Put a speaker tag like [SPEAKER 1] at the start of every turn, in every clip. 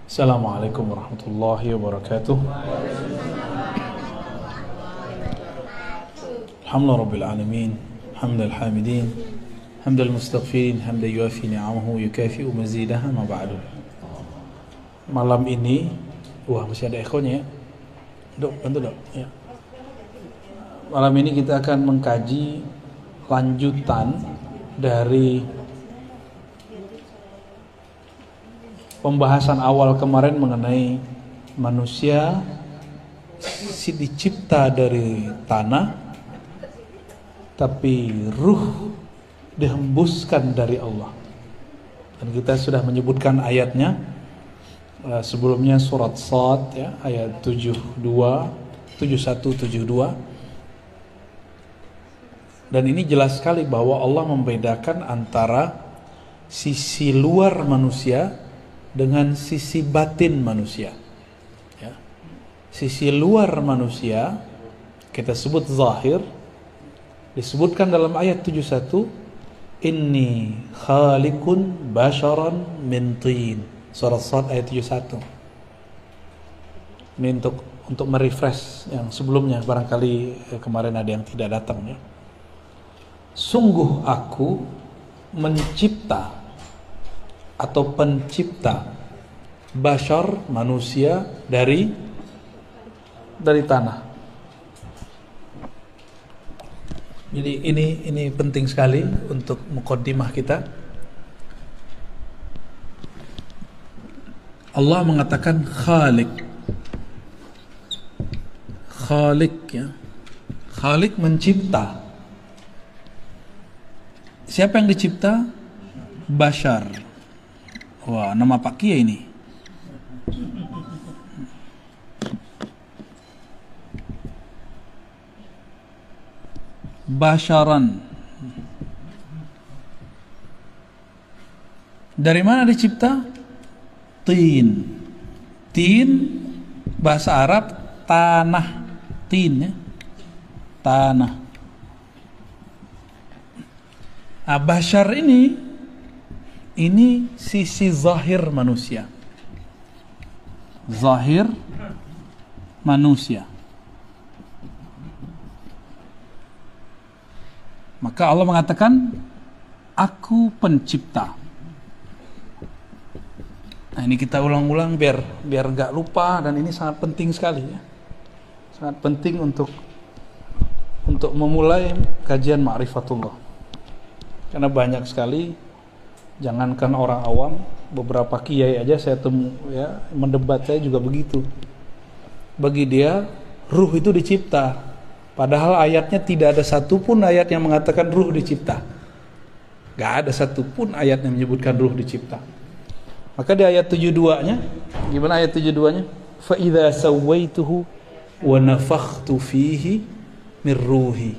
[SPEAKER 1] Assalamualaikum warahmatullahi wabarakatuh. Alhamdulillah rabbil alamin, hamdal hamidin, hamdal mustaghfirin, hamdan yuafi ni'amahu yukafi'u mazidaha, ma ba'du. Malam ini, masih ada ekonya ya. Dok, bantu dok. Ya. Malam ini kita akan mengkaji lanjutan dari pembahasan awal kemarin mengenai manusia dicipta dari tanah, tapi ruh dihembuskan dari Allah. Dan kita sudah menyebutkan ayatnya sebelumnya, surat Shad ya, ayat 71 72. Dan ini jelas sekali bahwa Allah membedakan antara sisi luar manusia dengan sisi batin manusia ya. Sisi luar manusia kita sebut zahir, disebutkan dalam ayat 71, inni khaliqun basharan min tin, surah Shad ayat 71. Ini untuk merefresh yang sebelumnya, barangkali kemarin ada yang tidak datang ya. Sungguh aku mencipta atau pencipta bashar, manusia dari tanah. Jadi ini penting sekali untuk muqaddimah kita. Allah mengatakan khaliq ya. Khaliq mencipta. Siapa yang dicipta? Bashar. Wah, nama Pak Kiai ini. Basharan. Dari mana dicipta? Tin. Tin bahasa Arab tanah. Tin ya. Tanah. Bashar ini sisi zahir manusia. Zahir manusia. Maka Allah mengatakan, aku pencipta. Nah, ini kita ulang-ulang biar enggak lupa, dan ini sangat penting sekali ya. Sangat penting untuk memulai kajian ma'rifatullah. Karena banyak sekali, jangankan orang awam, beberapa kiai aja saya temu ya, mendebat saya juga begitu. Bagi dia ruh itu dicipta, padahal ayatnya tidak ada satupun ayat yang mengatakan ruh dicipta. Gak ada satupun ayat yang menyebutkan ruh dicipta. Maka di ayat 72-nya, gimana ayat 72-nya? Fa idza sawaituhu wa nafakhtu fihi min ruhi.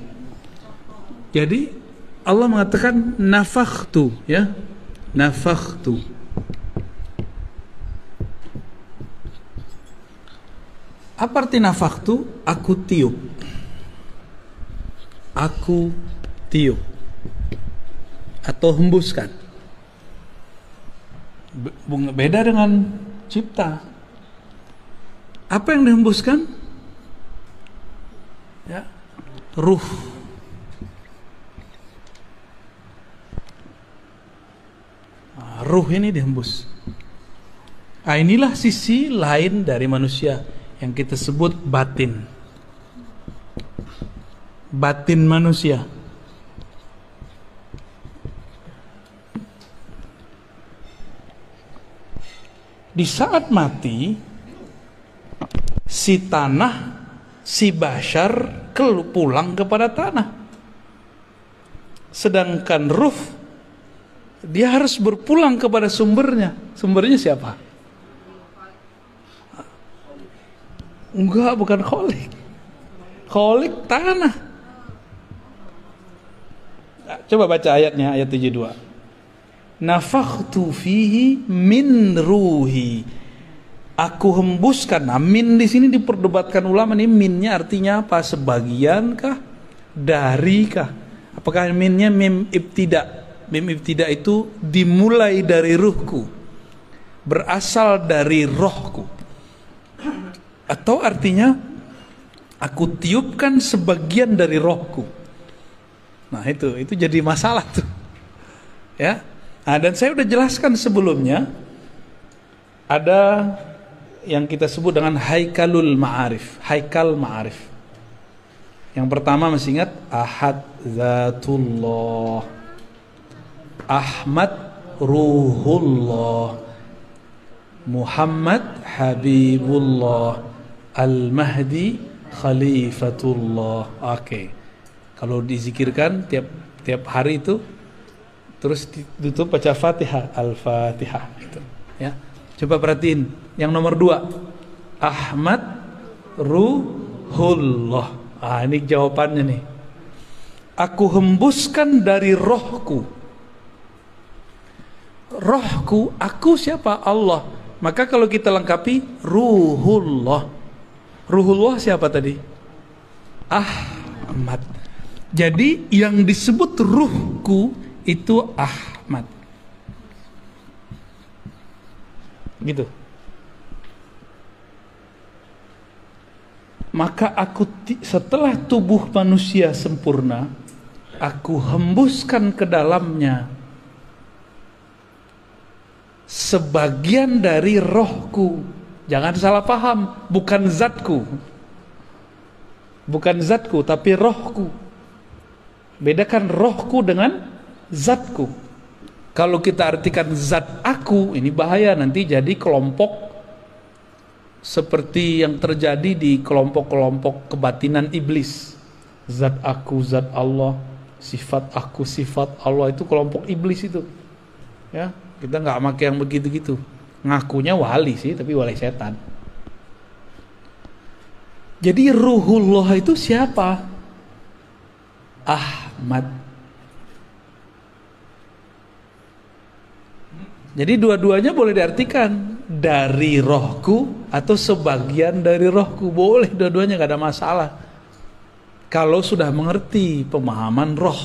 [SPEAKER 1] Jadi Allah mengatakan nafakhtu ya. Nafakhtu. Apa arti nafakhtu? Aku tiup. Aku tiup atau hembuskan. Beda dengan cipta. Apa yang dihembuskan? Ya, ruh. Ruh ini dihembus. Inilah sisi lain dari manusia yang kita sebut batin. Batin manusia. Di saat mati, si tanah, si bashar pulang kepada tanah. Sedangkan ruh, dia harus berpulang kepada sumbernya. Sumbernya siapa? Enggak, bukan kholik. Kholik tanah. Coba baca ayatnya, ayat 72. Nafakhtu fihi min ruhi. Aku hembuskan. Nah, min di sini diperdebatkan ulama, nih minnya artinya apa? Sebagian kah? Dari kah? Apakah minnya mim ibtida? Mim ibtida itu dimulai dari ruhku. berasal dari rohku. Atau artinya aku tiupkan sebagian dari rohku. Nah itu jadi masalah tuh. Ya. Nah, dan saya udah jelaskan sebelumnya, ada yang kita sebut dengan haikalul ma'arif, haikal ma'arif. Yang pertama masih ingat, Ahad Zatullah, Ahmad Ruhullah, Muhammad Habibullah, Al-Mahdi Khalifatullah. Oke. Kalau dizikirkan tiap hari itu, terus ditutup baca Fatihah, Al-Fatihah gitu. Ya. Coba perhatiin yang nomor 2, Ahmad Ruhullah. Ini jawabannya nih. Aku hembuskan dari rohku. Rohku, aku siapa? Allah. Maka kalau kita lengkapi, Ruhullah. Ruhullah siapa tadi? Ahmad. Jadi yang disebut ruhku itu Ahmad. Gitu. Maka aku setelah tubuh manusia sempurna, aku hembuskan ke dalamnya sebagian dari rohku. Jangan salah paham, bukan zatku. Bukan zatku, tapi rohku. Bedakan rohku dengan zatku. Kalau kita artikan zat aku, ini bahaya, nanti jadi kelompok seperti yang terjadi di kelompok-kelompok kebatinan iblis. Zat aku, zat Allah, sifat aku, sifat Allah, itu kelompok iblis itu. Ya, kita nggak pakai yang begitu-gitu. Ngakunya wali sih, tapi wali setan. Jadi Ruhullah itu siapa? Ahmad. Jadi dua-duanya boleh diartikan dari rohku atau sebagian dari rohku, boleh dua-duanya, gak ada masalah. Kalau sudah mengerti pemahaman roh,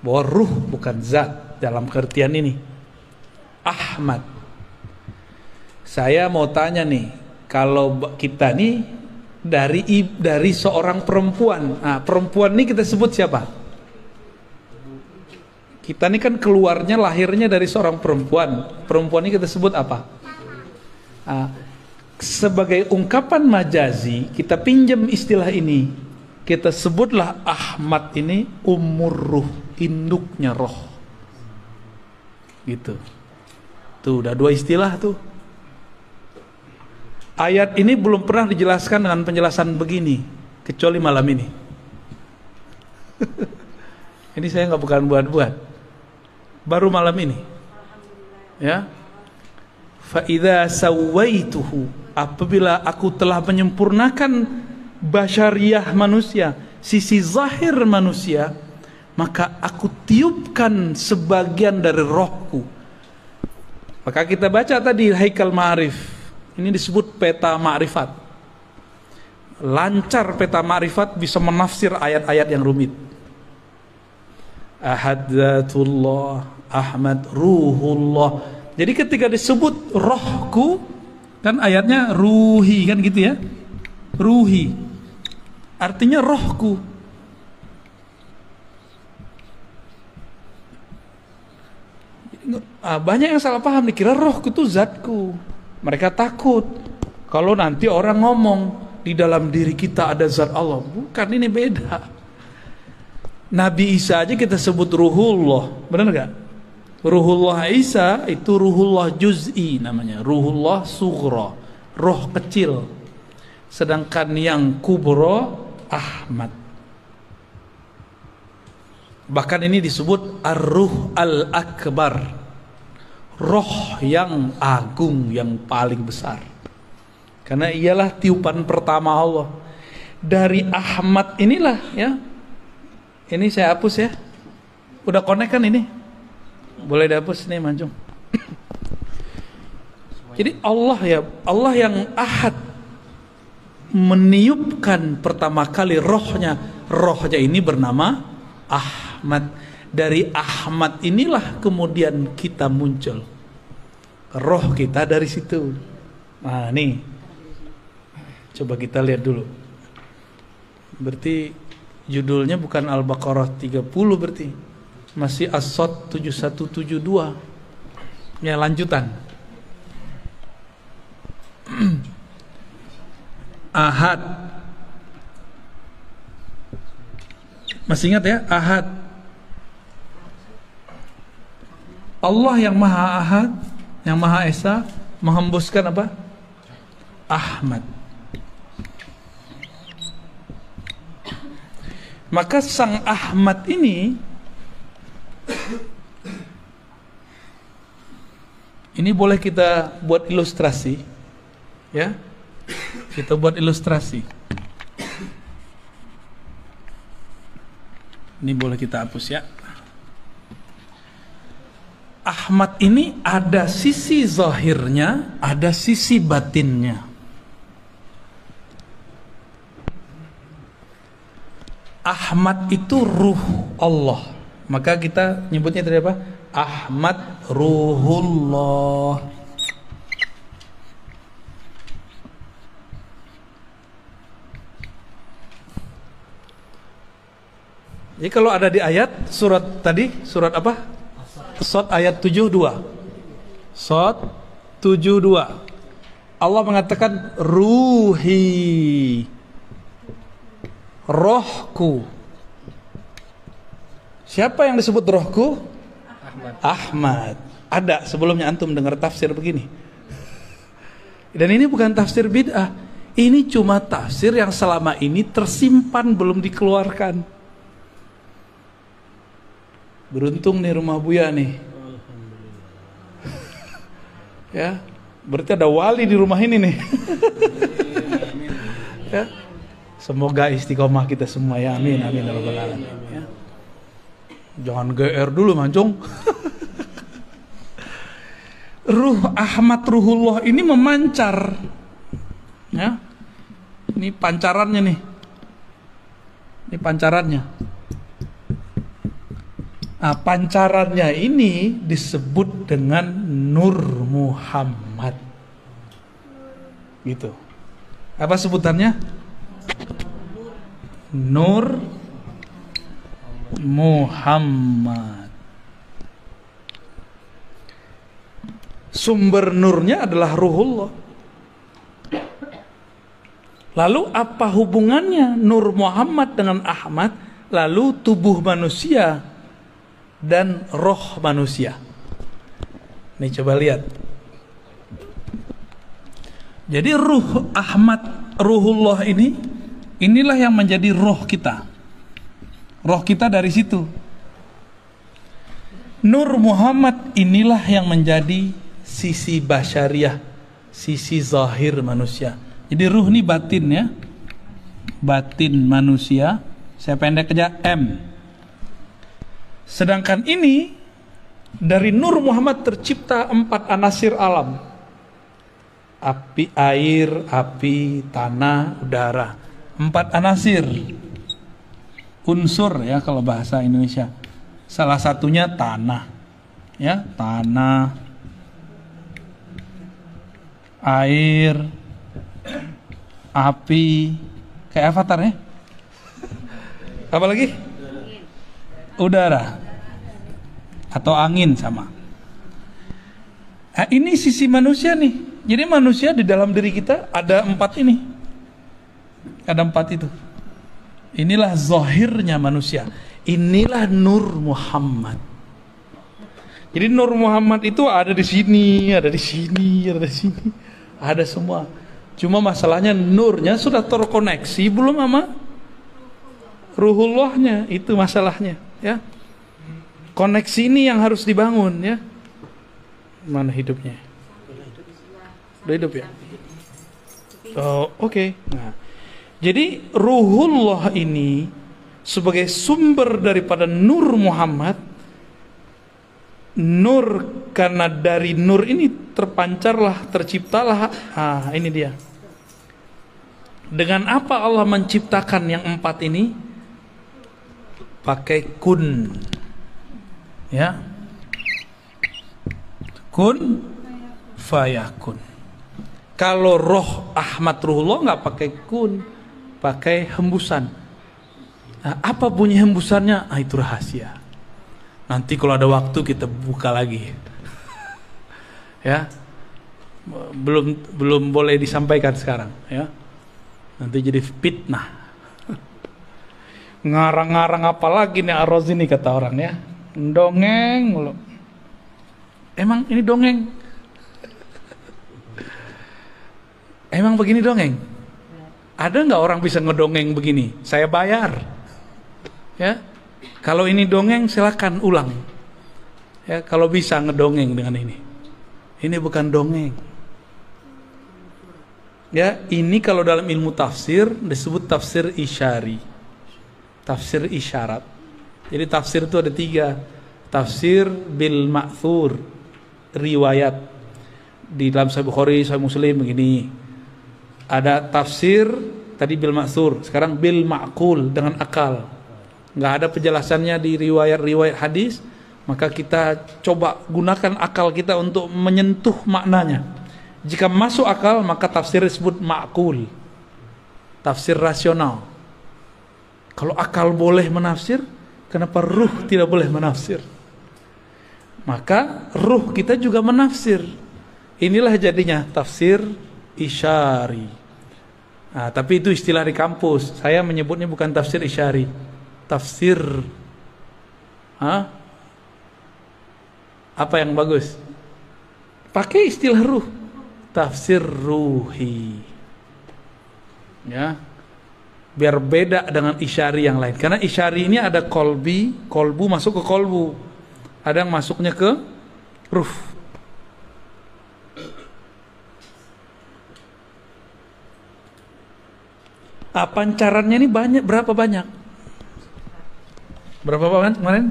[SPEAKER 1] bahwa ruh bukan zat dalam pengertian ini. Ahmad. Saya mau tanya nih, kalau kita nih dari seorang perempuan, nah perempuan ini kita sebut siapa? Kita ini kan keluarnya, lahirnya dari seorang perempuan. Perempuan ini kita sebut apa? Sebagai ungkapan majazi, kita pinjam istilah ini. Kita sebutlah Ahmad ini umur ruh, induknya roh. Gitu. Tuh, udah 2 istilah tuh. Ayat ini belum pernah dijelaskan dengan penjelasan begini, kecuali malam ini. Ini saya nggak bukan buat-buat. Baru malam ini, ya. Fa idza sawaituhu, apabila aku telah menyempurnakan basyariyah manusia, sisi zahir manusia, maka aku tiupkan sebagian dari rohku. Maka kita baca tadi haikal ma'arif, ini disebut peta ma'rifat. Lancar peta ma'rifat bisa menafsir ayat-ayat yang rumit. Ahad Zatullah, Ahmad Ruhullah. Jadi ketika disebut rohku, kan ayatnya ruhi, kan gitu ya. Ruhi artinya rohku. Banyak yang salah paham, dikira rohku itu zatku. Mereka takut kalau nanti orang ngomong di dalam diri kita ada zat Allah. Bukan, ini beda. Nabi Isa aja kita sebut Ruhullah, benar gak? Ruhullah Isa itu Ruhullah Juz'i namanya, Ruhullah Sughra, roh kecil. Sedangkan yang kubro Ahmad. Bahkan ini disebut Ar-Ruh Al-Akbar, roh yang agung, yang paling besar. Karena ialah tiupan pertama Allah. Dari Ahmad inilah, ya. Ini saya hapus ya. Udah connect kan ini? Boleh dihapus nih Mancung. Jadi Allah ya, Allah yang Ahad meniupkan pertama kali rohnya. Rohnya ini bernama Ahmad. Dari Ahmad inilah kemudian kita muncul. roh kita dari situ. Nah nih, coba kita lihat dulu. Berarti judulnya bukan Al-Baqarah 30 berarti. Masih As-Sod 7172. Ya, lanjutan. Ahad. Masih ingat ya? Ahad. Allah yang Maha Ahad, yang Maha Esa, menghembuskan apa? Ahmad. Maka sang Ahmad ini boleh kita buat ilustrasi, ya. Kita buat ilustrasi. Ini boleh kita hapus ya. Ahmad ini ada sisi zahirnya, ada sisi batinnya. Ahmad itu ruh Allah. Maka kita nyebutnya tadi apa? Ahmad Ruhullah. Jadi kalau ada di ayat surat tadi, surat apa? Sod ayat 72. Sod 72. Allah mengatakan ruhi, rohku. Siapa yang disebut rohku? Ahmad. Ada sebelumnya antum dengar tafsir begini. Dan ini bukan tafsir bid'ah. Ini cuma tafsir yang selama ini tersimpan belum dikeluarkan. Beruntung nih rumah Buya nih. Ya, berarti ada wali di rumah ini nih. Ya. Semoga istiqomah kita semua ya, amin amin ya rabbal alamin ya. Jangan GR dulu mancung. Ruh Ahmad Ruhullah ini memancar. Ya. Ini pancarannya nih. Ini pancarannya. Nah, pancarannya ini disebut dengan Nur Muhammad. Gitu. Apa sebutannya? Nur Muhammad. Sumber nurnya adalah Ruhullah. Lalu apa hubungannya Nur Muhammad dengan Ahmad? Lalu tubuh manusia dan roh manusia. Nih coba lihat. Jadi ruh Ahmad Ruhullah ini, inilah yang menjadi roh kita. Roh kita dari situ. Nur Muhammad inilah yang menjadi sisi basyariah, sisi zahir manusia. Jadi ruh ini batin ya. Batin manusia. Saya pendek aja M. Sedangkan ini dari Nur Muhammad tercipta 4 anasir alam. Api, air, api, tanah, udara. 4 anasir. Unsur ya kalau bahasa Indonesia. Salah satunya tanah. Ya, tanah. Air. Api. Kayak avatar ya. Apa lagi? Udara atau angin sama. Nah, ini sisi manusia nih. Jadi manusia di dalam diri kita ada 4 ini. Ada 4 itu. Inilah zahirnya manusia. Inilah Nur Muhammad. Jadi Nur Muhammad itu ada di sini, ada di sini, ada di sini. Ada semua. Cuma masalahnya nurnya sudah terkoneksi belum sama Ruhullahnya, itu masalahnya. Ya, koneksi ini yang harus dibangun ya. Mana hidupnya? Udah hidup ya? Oh, oke. Nah, jadi Ruhullah ini sebagai sumber daripada Nur Muhammad. Nur, karena dari Nur ini terpancarlah, terciptalah. Ah, ini dia. Dengan apa Allah menciptakan yang 4 ini? Pakai kun, ya, kun fayakun. Kalau roh Ahmad Ruhullah nggak pakai kun, pakai hembusan. Nah, apa bunyi hembusannya? Itu rahasia. Nanti kalau ada waktu kita buka lagi. Ya, belum boleh disampaikan sekarang. Ya, nanti jadi fitnah. Ngarang-ngarang apa lagi nih Ar-Razi ini kata orang ya. Dongeng mulu. Emang ini dongeng? Emang begini dongeng? Ada nggak orang bisa ngedongeng begini? Saya bayar. Ya, kalau ini dongeng silakan ulang. Ya, kalau bisa ngedongeng dengan ini. Ini bukan dongeng. Ya, ini kalau dalam ilmu tafsir disebut tafsir isyari, tafsir isyarat. Jadi tafsir itu ada 3. Tafsir bil ma'thur, riwayat. Di dalam Sahih Bukhari, Sahih Muslim begini. Ada tafsir tadi bil ma'thur, sekarang bil ma'qul, dengan akal. Nggak ada penjelasannya di riwayat-riwayat hadis, maka kita coba gunakan akal kita untuk menyentuh maknanya. Jika masuk akal, maka tafsir disebut ma'qul, tafsir rasional. Kalau akal boleh menafsir, kenapa ruh tidak boleh menafsir? Maka ruh kita juga menafsir. Inilah jadinya tafsir isyari. Nah, tapi itu istilah di kampus. Saya menyebutnya bukan tafsir isyari, tafsir. Apa yang bagus? Pakai istilah ruh, tafsir ruhi. Ya, biar beda dengan isyari yang lain. Karena isyari ini ada kolbu masuk ke kolbu, ada yang masuknya ke ruh. Pancarannya ini banyak. Berapa banyak? Berapa banyak kemarin?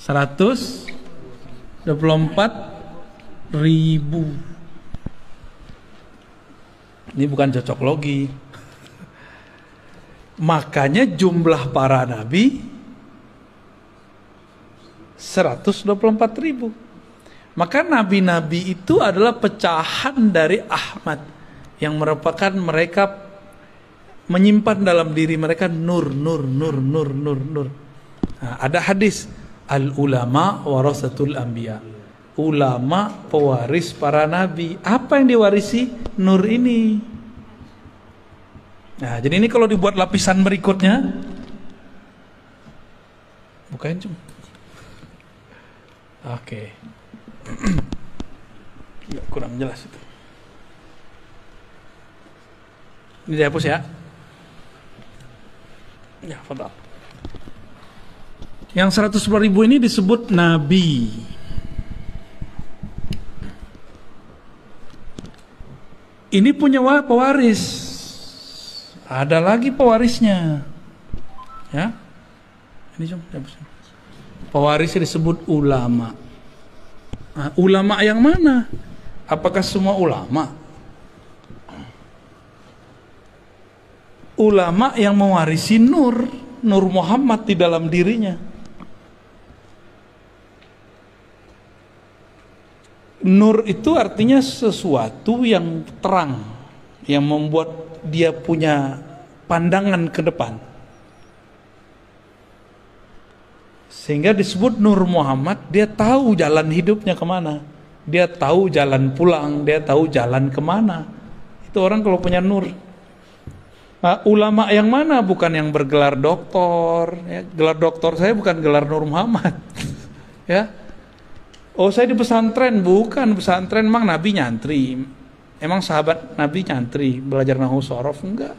[SPEAKER 1] 124.000. Ini bukan cocok logi. Makanya jumlah para nabi 124.000. Maka nabi-nabi itu adalah pecahan dari Ahmad, yang merupakan mereka menyimpan dalam diri mereka nur. Nah, ada hadis al ulama warasatul anbiya, ulama pewaris para nabi. Apa yang diwarisi? Nur ini. Nah, jadi ini kalau dibuat lapisan berikutnya, bukain cuma. Oke. Ya, kurang jelas itu. Ini dihapus ya. Ya, fadal. Yang 110.000 ini disebut nabi. Ini punya pewaris. Ada lagi pewarisnya. Ya. Ini cuma dihapus. Pewarisnya disebut ulama. Nah, ulama yang mana? Apakah semua ulama? Ulama yang mewarisi nur Muhammad di dalam dirinya. Nur itu artinya sesuatu yang terang, yang membuat dia punya pandangan ke depan, sehingga disebut Nur Muhammad. Dia tahu jalan hidupnya kemana, dia tahu jalan pulang, dia tahu jalan kemana. Itu orang kalau punya nur. Nah, ulama yang mana? Bukan yang bergelar doktor ya. Gelar doktor saya bukan gelar Nur Muhammad. Ya. Oh, saya di pesantren. Bukan pesantren, emang Nabi nyantri? Emang sahabat Nabi nyantri belajar nahwu shorof? Enggak.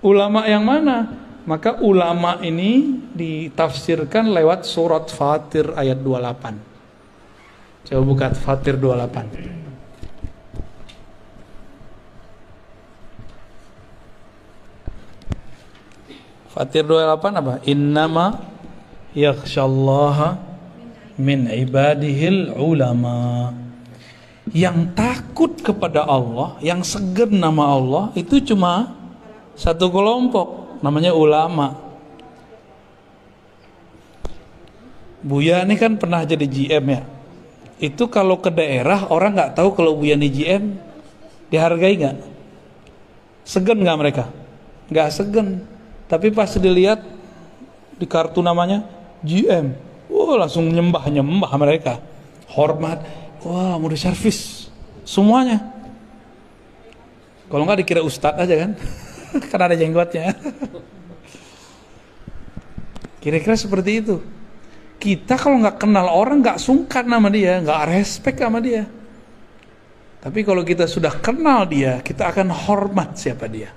[SPEAKER 1] Ulama yang mana? Maka ulama ini ditafsirkan lewat surat Fatir ayat 28. Coba buka Fatir 28. Fatir 28 apa? Innama yakhsyallaha min ibadihil ulama. Yang takut kepada Allah, yang segan nama Allah, itu cuma satu kelompok, namanya ulama. Buya ini kan pernah jadi GM ya. Itu kalau ke daerah orang nggak tahu kalau Buya GM dihargai nggak? Segen nggak mereka? Nggak segen. Tapi pas dilihat di kartu namanya GM, wah langsung nyembah mereka, hormat, wah mau diservis semuanya. Kalau nggak dikira ustadz aja kan, karena ada jenggotnya. Kira-kira seperti itu. Kita kalau nggak kenal orang nggak sungkan sama dia, nggak respect sama dia. Tapi kalau kita sudah kenal dia, kita akan hormat siapa dia.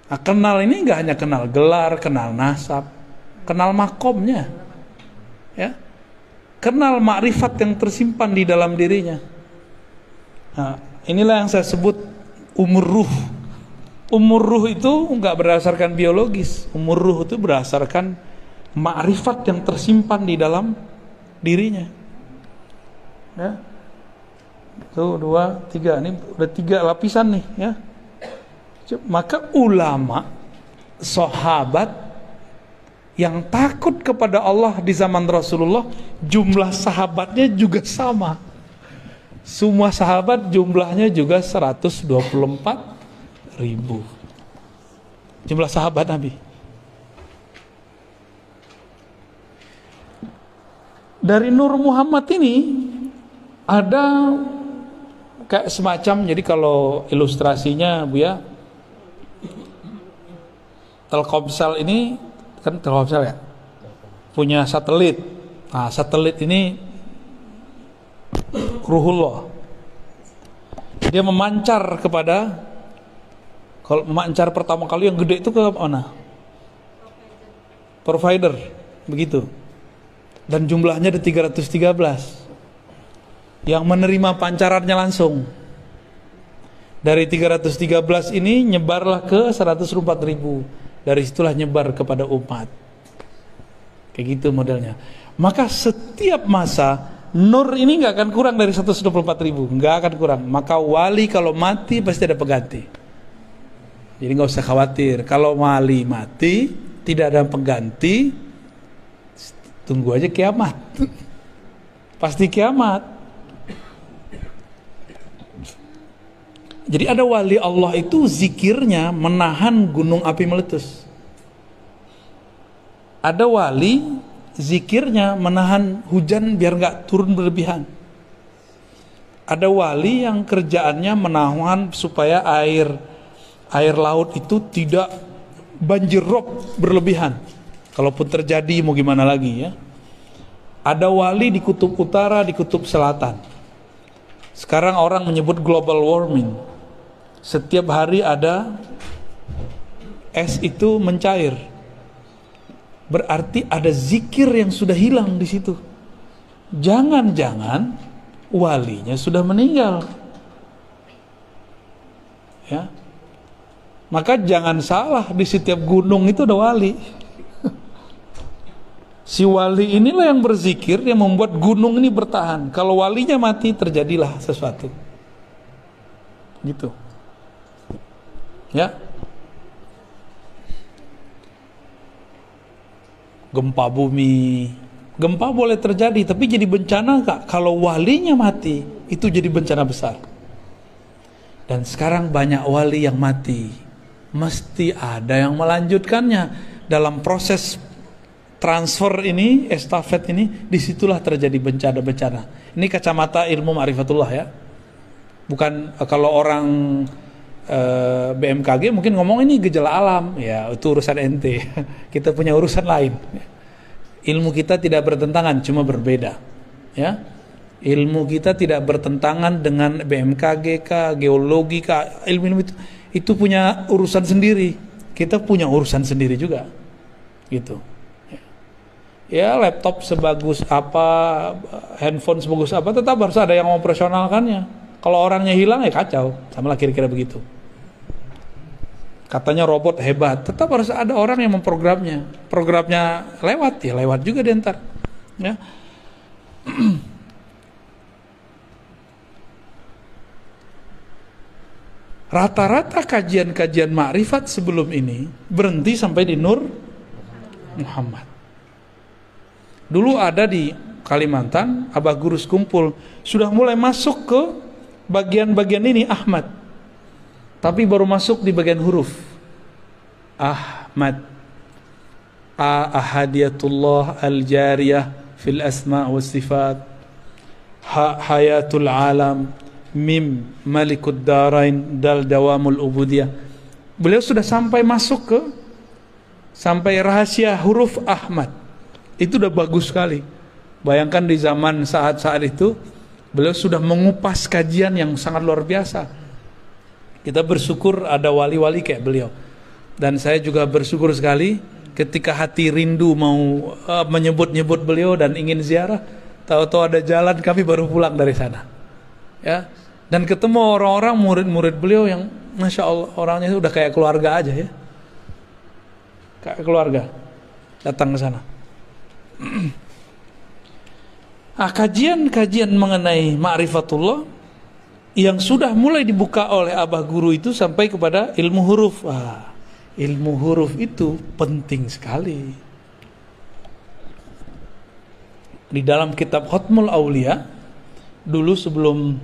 [SPEAKER 1] Nah, kenal ini nggak hanya kenal gelar, kenal nasab, kenal makomnya, ya, kenal makrifat yang tersimpan di dalam dirinya. Nah, inilah yang saya sebut umur ruh. Umur ruh itu nggak berdasarkan biologis, umur ruh itu berdasarkan makrifat yang tersimpan di dalam dirinya. Ya. 1, 2, 3. Ini udah 3 lapisan nih, ya. Maka ulama, sahabat yang takut kepada Allah di zaman Rasulullah, jumlah sahabatnya juga sama. Semua sahabat jumlahnya juga 124.000. Jumlah sahabat Nabi. Dari Nur Muhammad ini ada kayak semacam, jadi kalau ilustrasinya Buya, Telkomsel ini kan Telkomsel ya, punya satelit. Nah, satelit ini Ruhullah. Dia memancar kepada, kalau memancar pertama kali yang gede itu ke mana? Provider, begitu. Dan jumlahnya ada 313 yang menerima pancarannya langsung. Dari 313 ini nyebarlah ke 104.000. Dari situlah nyebar kepada umat. Kayak gitu modelnya. Maka setiap masa nur ini nggak akan kurang dari 124.000, nggak akan kurang. Maka wali kalau mati pasti ada pengganti. Jadi nggak usah khawatir. Kalau wali mati tidak ada pengganti, tunggu aja kiamat. Pasti kiamat. Jadi ada wali Allah itu zikirnya menahan gunung api meletus. Ada wali zikirnya menahan hujan biar nggak turun berlebihan. Ada wali yang kerjaannya menahan supaya air laut itu tidak banjir rob berlebihan. Kalaupun terjadi mau gimana lagi ya. Ada wali di kutub utara, di kutub selatan. Sekarang orang menyebut global warming. Setiap hari ada es itu mencair. Berarti ada zikir yang sudah hilang di situ. Jangan-jangan walinya sudah meninggal. Ya. Maka jangan salah, di setiap gunung itu ada wali. Si wali inilah yang berzikir yang membuat gunung ini bertahan. Kalau walinya mati terjadilah sesuatu. Gitu. Ya. Gempa bumi. Gempa boleh terjadi, tapi jadi bencana enggak? Kalau walinya mati, itu jadi bencana besar. Dan sekarang banyak wali yang mati. Mesti ada yang melanjutkannya. Dalam proses transfer ini, estafet ini, disitulah terjadi bencana-bencana. Ini kacamata ilmu ma'rifatullah ya. Bukan kalau orang BMKG mungkin ngomong ini gejala alam, ya itu urusan ente. Kita punya urusan lain. Ilmu kita tidak bertentangan, cuma berbeda. Ya, ilmu kita tidak bertentangan dengan BMKG kah, geologi kah, ilmu itu punya urusan sendiri. Kita punya urusan sendiri juga, gitu. Ya laptop sebagus apa, handphone sebagus apa, tetap harus ada yang memoperasionalkannya. Kalau orangnya hilang ya kacau, sama lah kira-kira begitu. Katanya robot hebat, tetap harus ada orang yang memprogramnya. Programnya lewat, ya lewat juga dia ntar. Ya. Rata-rata kajian-kajian makrifat sebelum ini berhenti sampai di Nur Muhammad. Dulu ada di Kalimantan, Abah Guru sekumpul sudah mulai masuk ke bagian-bagian ini Ahmad, tapi baru masuk di bagian huruf Ahmad. Ahadiyatullah al-jariyah fil asma wa sifat, hayatul alam, mim malikud darain, dal dawamul ubudiyah. Beliau sudah sampai masuk ke sampai rahasia huruf Ahmad. Itu udah bagus sekali. Bayangkan di zaman saat-saat itu beliau sudah mengupas kajian yang sangat luar biasa. Kita bersyukur ada wali-wali kayak beliau. Dan saya juga bersyukur sekali ketika hati rindu mau menyebut-nyebut beliau dan ingin ziarah, tahu-tahu ada jalan, kami baru pulang dari sana. Ya. Dan ketemu orang-orang murid-murid beliau yang Masya Allah orangnya udah kayak keluarga aja ya. Kayak keluarga datang ke sana. Kajian-kajian mengenai ma'rifatullah yang sudah mulai dibuka oleh Abah Guru itu sampai kepada ilmu huruf. Ilmu huruf itu penting sekali. Di dalam kitab Khatmul Aulia dulu sebelum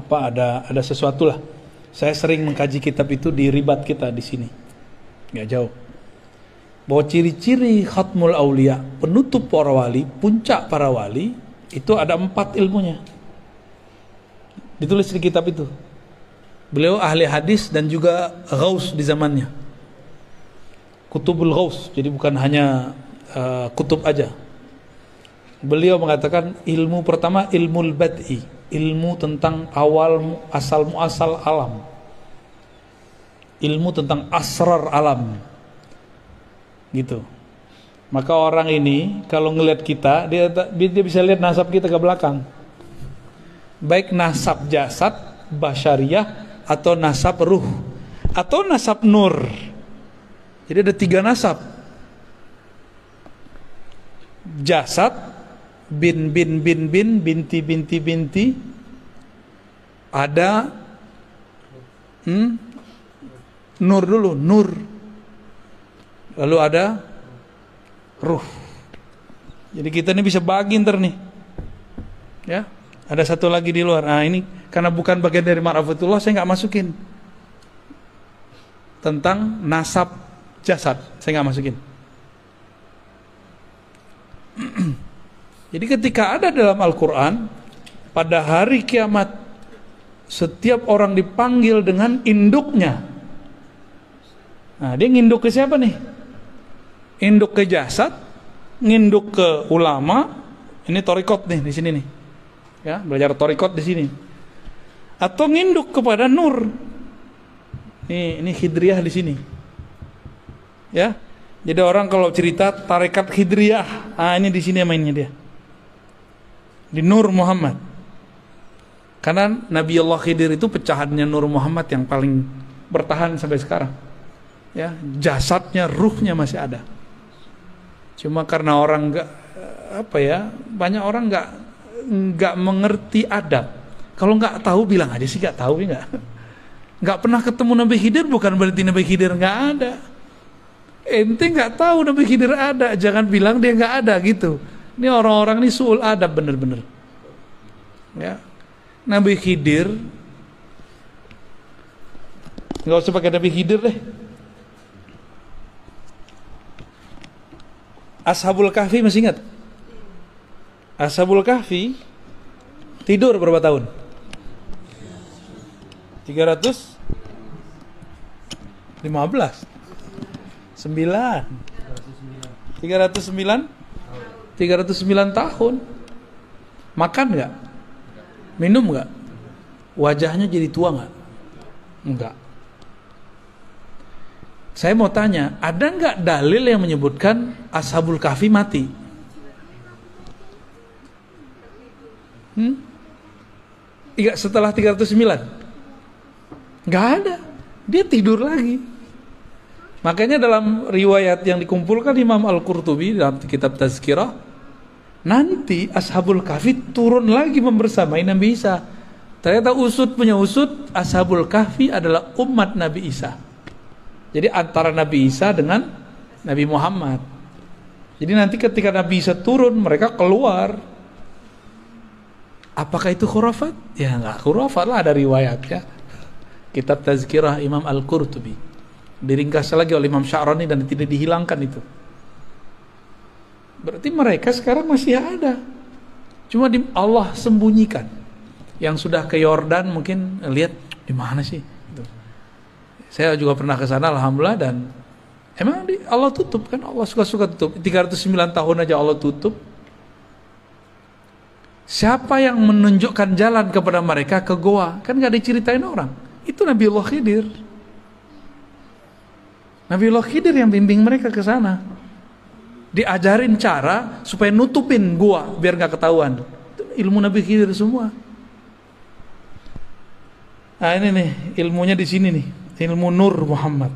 [SPEAKER 1] ada sesuatu lah. Saya sering mengkaji kitab itu di ribat kita di sini. Nggak jauh. Bahwa ciri-ciri Khatmul Aulia, penutup para wali, puncak para wali, itu ada 4 ilmunya. Ditulis di kitab itu. Beliau ahli hadis dan juga ghaus di zamannya. Kutubul ghaus, jadi bukan hanya kutub aja. Beliau mengatakan ilmu pertama ilmul bad'i, ilmu tentang awal asal muasal alam. Ilmu tentang asrar alam. Gitu. Maka orang ini kalau ngelihat kita, dia bisa lihat nasab kita ke belakang. Baik nasab jasad, basyariyah, atau nasab ruh, atau nasab nur. Jadi ada 3 nasab. Jasad, bin, binti, binti. Ada nur dulu, nur. Lalu ada ruh. Jadi kita ini bisa bagi ntar nih. Ya, ada satu lagi di luar. Nah ini karena bukan bagian dari ma'rifatullah, saya nggak masukin. Tentang nasab jasad, saya nggak masukin. Jadi ketika ada dalam Al-Quran, pada hari kiamat, setiap orang dipanggil dengan induknya. Nah dia nginduk ke siapa nih? Induk ke jasad, nginduk ke ulama. Ini torikot nih di sini nih, ya belajar torikot di sini. Atau nginduk kepada nur. Ini Khidriyah di sini, ya. Jadi orang kalau cerita tarekat Khidriyah, ini di sini mainnya dia. Di Nur Muhammad. Karena Nabi Allah Khidir itu pecahannya Nur Muhammad yang paling bertahan sampai sekarang. Ya, jasadnya, ruhnya masih ada. Cuma karena orang banyak orang nggak mengerti adab. Kalau nggak tahu bilang aja sih nggak tahu, nggak pernah ketemu Nabi Khidir bukan berarti Nabi Khidir nggak ada. Ente nggak tahu Nabi Khidir ada, jangan bilang dia nggak ada gitu. Ini orang-orang ini suul adab bener-bener. Ya, Nabi Khidir nggak usah pakai Nabi Khidir deh. Ashabul Kahfi masih ingat? Ashabul Kahfi tidur berapa tahun? 315 309 tahun. Makan nggak? Minum nggak? Wajahnya jadi tua nggak? Enggak. Saya mau tanya, ada nggak dalil yang menyebutkan Ashabul Kahfi mati? Setelah 309? Nggak ada. Dia tidur lagi. Makanya dalam riwayat yang dikumpulkan Imam Al-Qurtubi dalam kitab Tazkirah, nanti Ashabul Kahfi turun lagi membersamai Nabi Isa. Ternyata usut punya usut, Ashabul Kahfi adalah umat Nabi Isa. Jadi antara Nabi Isa dengan Nabi Muhammad. Jadi nanti ketika Nabi Isa turun, mereka keluar. Apakah itu khurafat? Ya nggak khurafat lah, ada riwayatnya. Kitab Tazkirah Imam Al-Qurtubi, diringkas lagi oleh Imam Sya'rani dan tidak dihilangkan itu. Berarti mereka sekarang masih ada, cuma Allah sembunyikan. Yang sudah ke Yordan mungkin lihat di mana sih gitu. Saya juga pernah ke sana alhamdulillah, dan emang Allah tutup kan, Allah suka-suka tutup. 309 tahun aja Allah tutup. Siapa yang menunjukkan jalan kepada mereka ke goa? Kan gak diceritain orang. Itu Nabiullah Khidir. Nabiullah Khidir yang bimbing mereka ke sana. Diajarin cara supaya nutupin goa biar gak ketahuan. Itu ilmu Nabi Khidir semua. Nah ini nih ilmunya di sini nih, ilmu Nur Muhammad.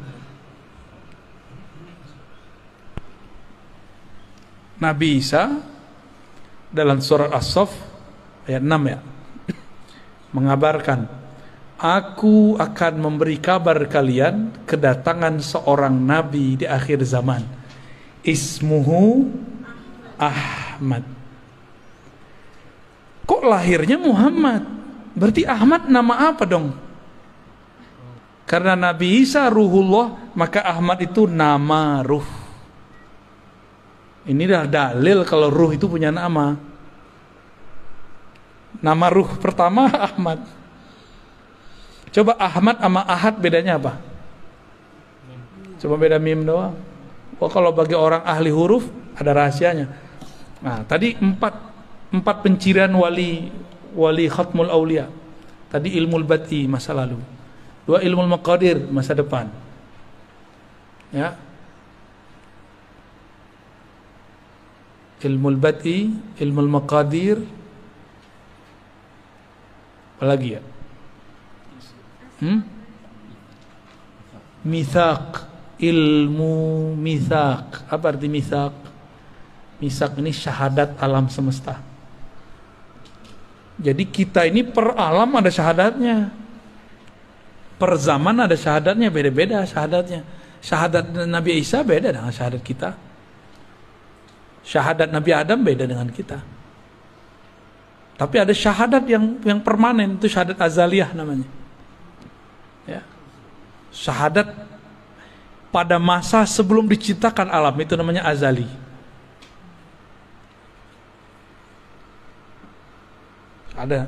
[SPEAKER 1] Nabi Isa dalam surat As-Saff ayat 6 ya, mengabarkan, aku akan memberi kabar kalian kedatangan seorang nabi di akhir zaman, ismuhu Ahmad. Kok lahirnya Muhammad? Berarti Ahmad nama apa dong? Karena Nabi Isa ruhullah, maka Ahmad itu nama ruh. Ini dah dalil kalau ruh itu punya nama. Nama ruh pertama Ahmad. Coba Ahmad sama Ahad bedanya apa? Coba beda mim doang. Oh, kalau bagi orang ahli huruf ada rahasianya. Nah, tadi empat pencirian wali khatmul aulia. Tadi ilmu bati masa lalu. 2 ilmu maqadir masa depan. Ya. Ilmu bati, ilmu maqadir, apa lagi ya? Mitsaq, ilmu mitsaq. Apa arti mitsaq? Mitsaq ini syahadat alam semesta. Jadi kita ini per alam ada syahadatnya, per zaman ada syahadatnya, beda-beda syahadatnya. Syahadat Nabi Isa beda dengan syahadat kita. Syahadat Nabi Adam beda dengan kita. Tapi ada syahadat yang permanen, itu syahadat azaliyah namanya. Ya. Syahadat pada masa sebelum diciptakan alam, itu namanya azali. Ada.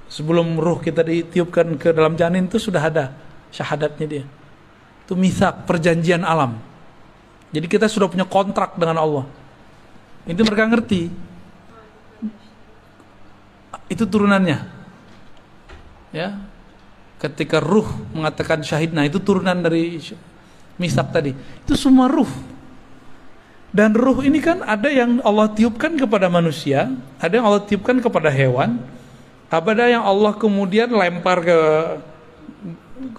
[SPEAKER 1] Sebelum ruh kita ditiupkan ke dalam janin itu sudah ada syahadatnya dia. Itu mitsaq, perjanjian alam. Jadi kita sudah punya kontrak dengan Allah. Itu mereka ngerti. Itu turunannya. Ya. Ketika ruh mengatakan syahid, nah itu turunan dari mitsaq tadi. Itu semua ruh. Dan ruh ini kan ada yang Allah tiupkan kepada manusia, ada yang Allah tiupkan kepada hewan, ada yang Allah kemudian lempar ke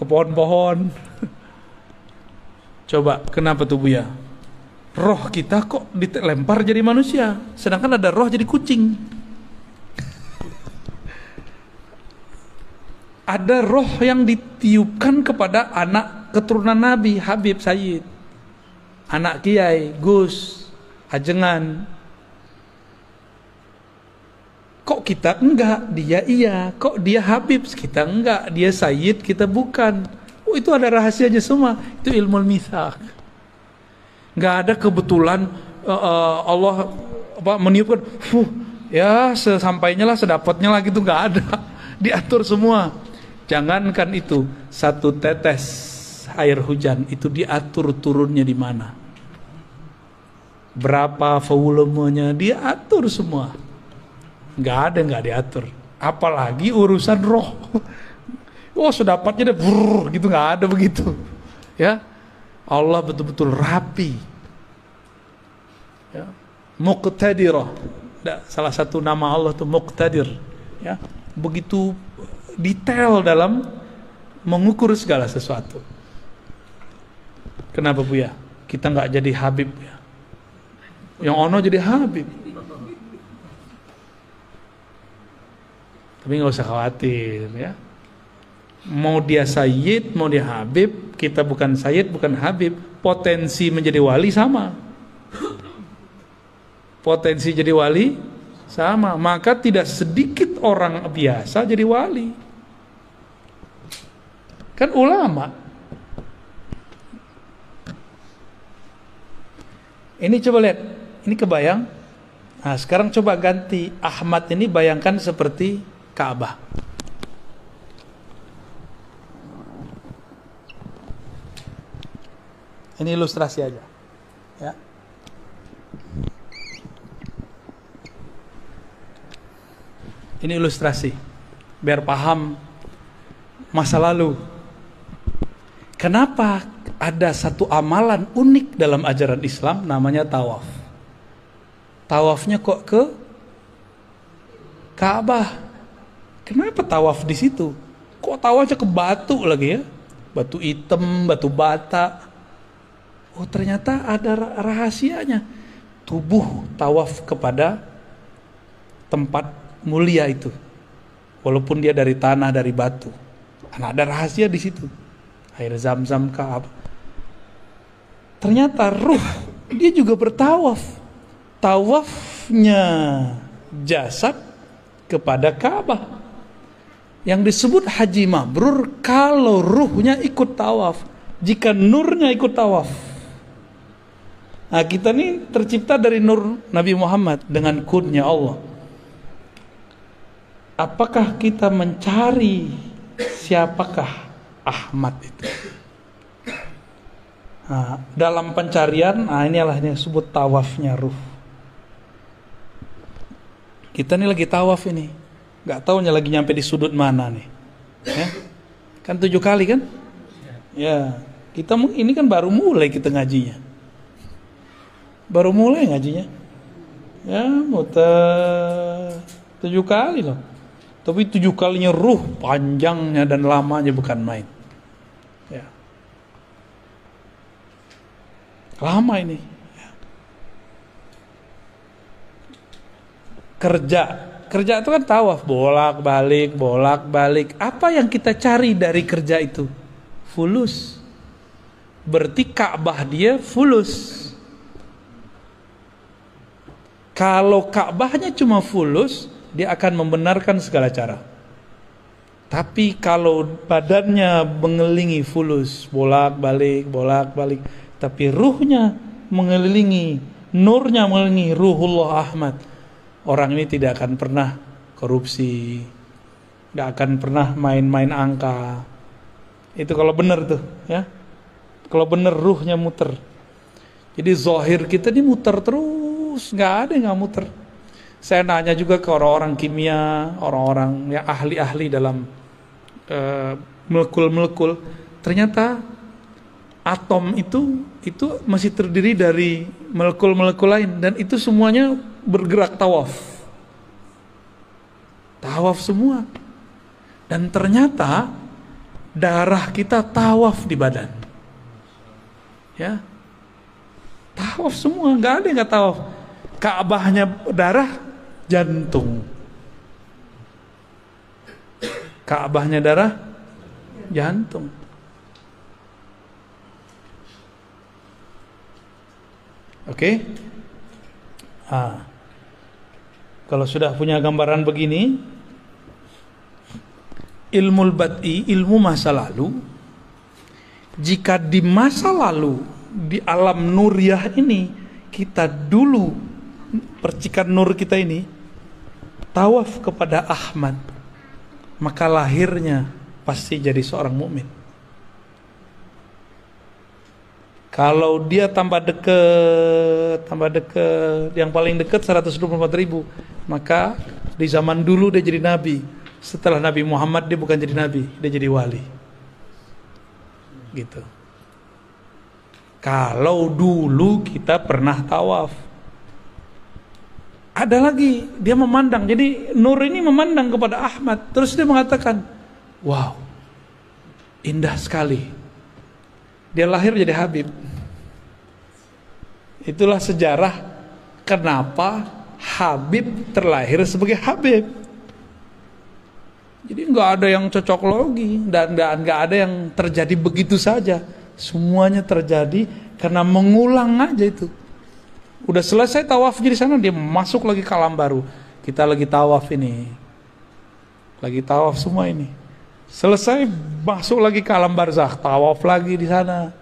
[SPEAKER 1] pohon-pohon. Coba, kenapa tuh Buya? Roh kita kok dilempar jadi manusia, sedangkan ada roh jadi kucing. Ada roh yang ditiupkan kepada anak keturunan Nabi, Habib Sayyid, anak Kiai, Gus, Ajengan. Kok kita enggak, dia iya. Kok dia Habib, kita enggak. Dia Sayyid, kita bukan. Oh, itu ada rahasianya semua. Itu ilmu mitsaq. Nggak ada kebetulan Allah meniupkan, ya sesampainya lah, sedapatnya lah gitu, nggak ada. Diatur semua. Jangankan itu, satu tetes air hujan itu diatur turunnya di mana, berapa volumenya diatur semua. Nggak ada nggak diatur. Apalagi urusan roh. Oh sedapatnya deh, gitu, nggak ada begitu. Ya. Allah betul-betul rapi. Ya. Muqtadirah. Salah satu nama Allah itu Muqtadir. Ya. Begitu detail dalam mengukur segala sesuatu. Kenapa Bu ya? Kita nggak jadi Habib ya? Yang ono jadi Habib. Tapi nggak usah khawatir ya. Mau dia Sayyid, mau dia Habib, kita bukan Sayyid, bukan Habib, potensi menjadi wali sama. potensi jadi wali sama. Maka tidak sedikit orang biasa jadi wali. Kan ulama. Ini coba lihat, ini kebayang. Nah, sekarang coba ganti Ahmad ini, bayangkan seperti Ka'bah. Ini ilustrasi aja, ya. Ini ilustrasi, biar paham masa lalu. Kenapa ada satu amalan unik dalam ajaran Islam namanya tawaf? Tawafnya kok ke Ka'bah? Kenapa tawaf di situ? Kok tawafnya ke batu lagi ya? Batu hitam, batu bata. Oh, ternyata ada rahasianya. Tubuh tawaf kepada tempat mulia itu. Walaupun dia dari tanah, dari batu. Karena ada rahasia di situ. Air zam-zam Ka'bah. Ternyata ruh dia juga bertawaf. Tawafnya jasad kepada Ka'bah. Yang disebut haji mabrur kalau ruhnya ikut tawaf. Jika nurnya ikut tawaf. Nah, kita ini tercipta dari nur Nabi Muhammad dengan kunnya Allah. Apakah kita mencari siapakah Ahmad itu? Nah, dalam pencarian, inilah yang disebut tawafnya ruh. Kita ini lagi tawaf ini, nggak tahunya lagi nyampe di sudut mana nih. Ya? Kan 7 kali kan? Ya, kita ini kan baru mulai kita ngajinya. Baru mulai ngajinya. Ya, muter 7 kali loh. Tapi 7 kalinya ruh, panjangnya dan lamanya bukan main. Ya. Lama ini. Ya. Kerja itu kan tawaf, bolak-balik. Apa yang kita cari dari kerja itu? Fulus. Berarti Ka'bah dia fulus. Kalau Ka'bahnya cuma fulus, dia akan membenarkan segala cara. Tapi kalau badannya mengelilingi fulus, bolak-balik, tapi ruhnya mengelilingi, nurnya mengelilingi ruhullah Ahmad, orang ini tidak akan pernah korupsi, tidak akan pernah main-main angka. Itu kalau benar tuh, ya. Kalau benar ruhnya muter. Jadi zahir kita ini muter terus, nggak ada yang nggak muter. Saya nanya juga ke orang-orang kimia, orang-orang yang ahli-ahli dalam molekul-molekul. Ternyata atom itu masih terdiri dari molekul-molekul lain, dan itu semuanya bergerak tawaf. Tawaf semua. Dan ternyata darah kita tawaf di badan. Ya. Tawaf semua, nggak ada yang nggak tawaf. Ka'bahnya darah, jantung. Ka'bahnya darah, jantung. Oke? Kalau sudah punya gambaran begini, ilmu bad'i, ilmu masa lalu, jika di masa lalu di alam nuriyah ini kita dulu percikan nur kita ini tawaf kepada Ahmad, maka lahirnya pasti jadi seorang mukmin. Kalau dia tambah dekat, yang paling dekat 124.000, maka di zaman dulu dia jadi nabi. Setelah Nabi Muhammad dia bukan jadi nabi, dia jadi wali. Gitu. Kalau dulu kita pernah tawaf. Ada lagi, dia memandang. Jadi nur ini memandang kepada Ahmad. Terus dia mengatakan, wow, indah sekali. Dia lahir jadi Habib. Itulah sejarah kenapa Habib terlahir sebagai Habib. Jadi nggak ada yang cocok logi, dan nggak ada yang terjadi begitu saja. Semuanya terjadi karena mengulang aja itu. Udah selesai tawafnya di sana, dia masuk lagi ke alam baru. Kita lagi tawaf ini, lagi tawaf semua ini. Selesai masuk lagi ke alam barzakh, tawaf lagi di sana.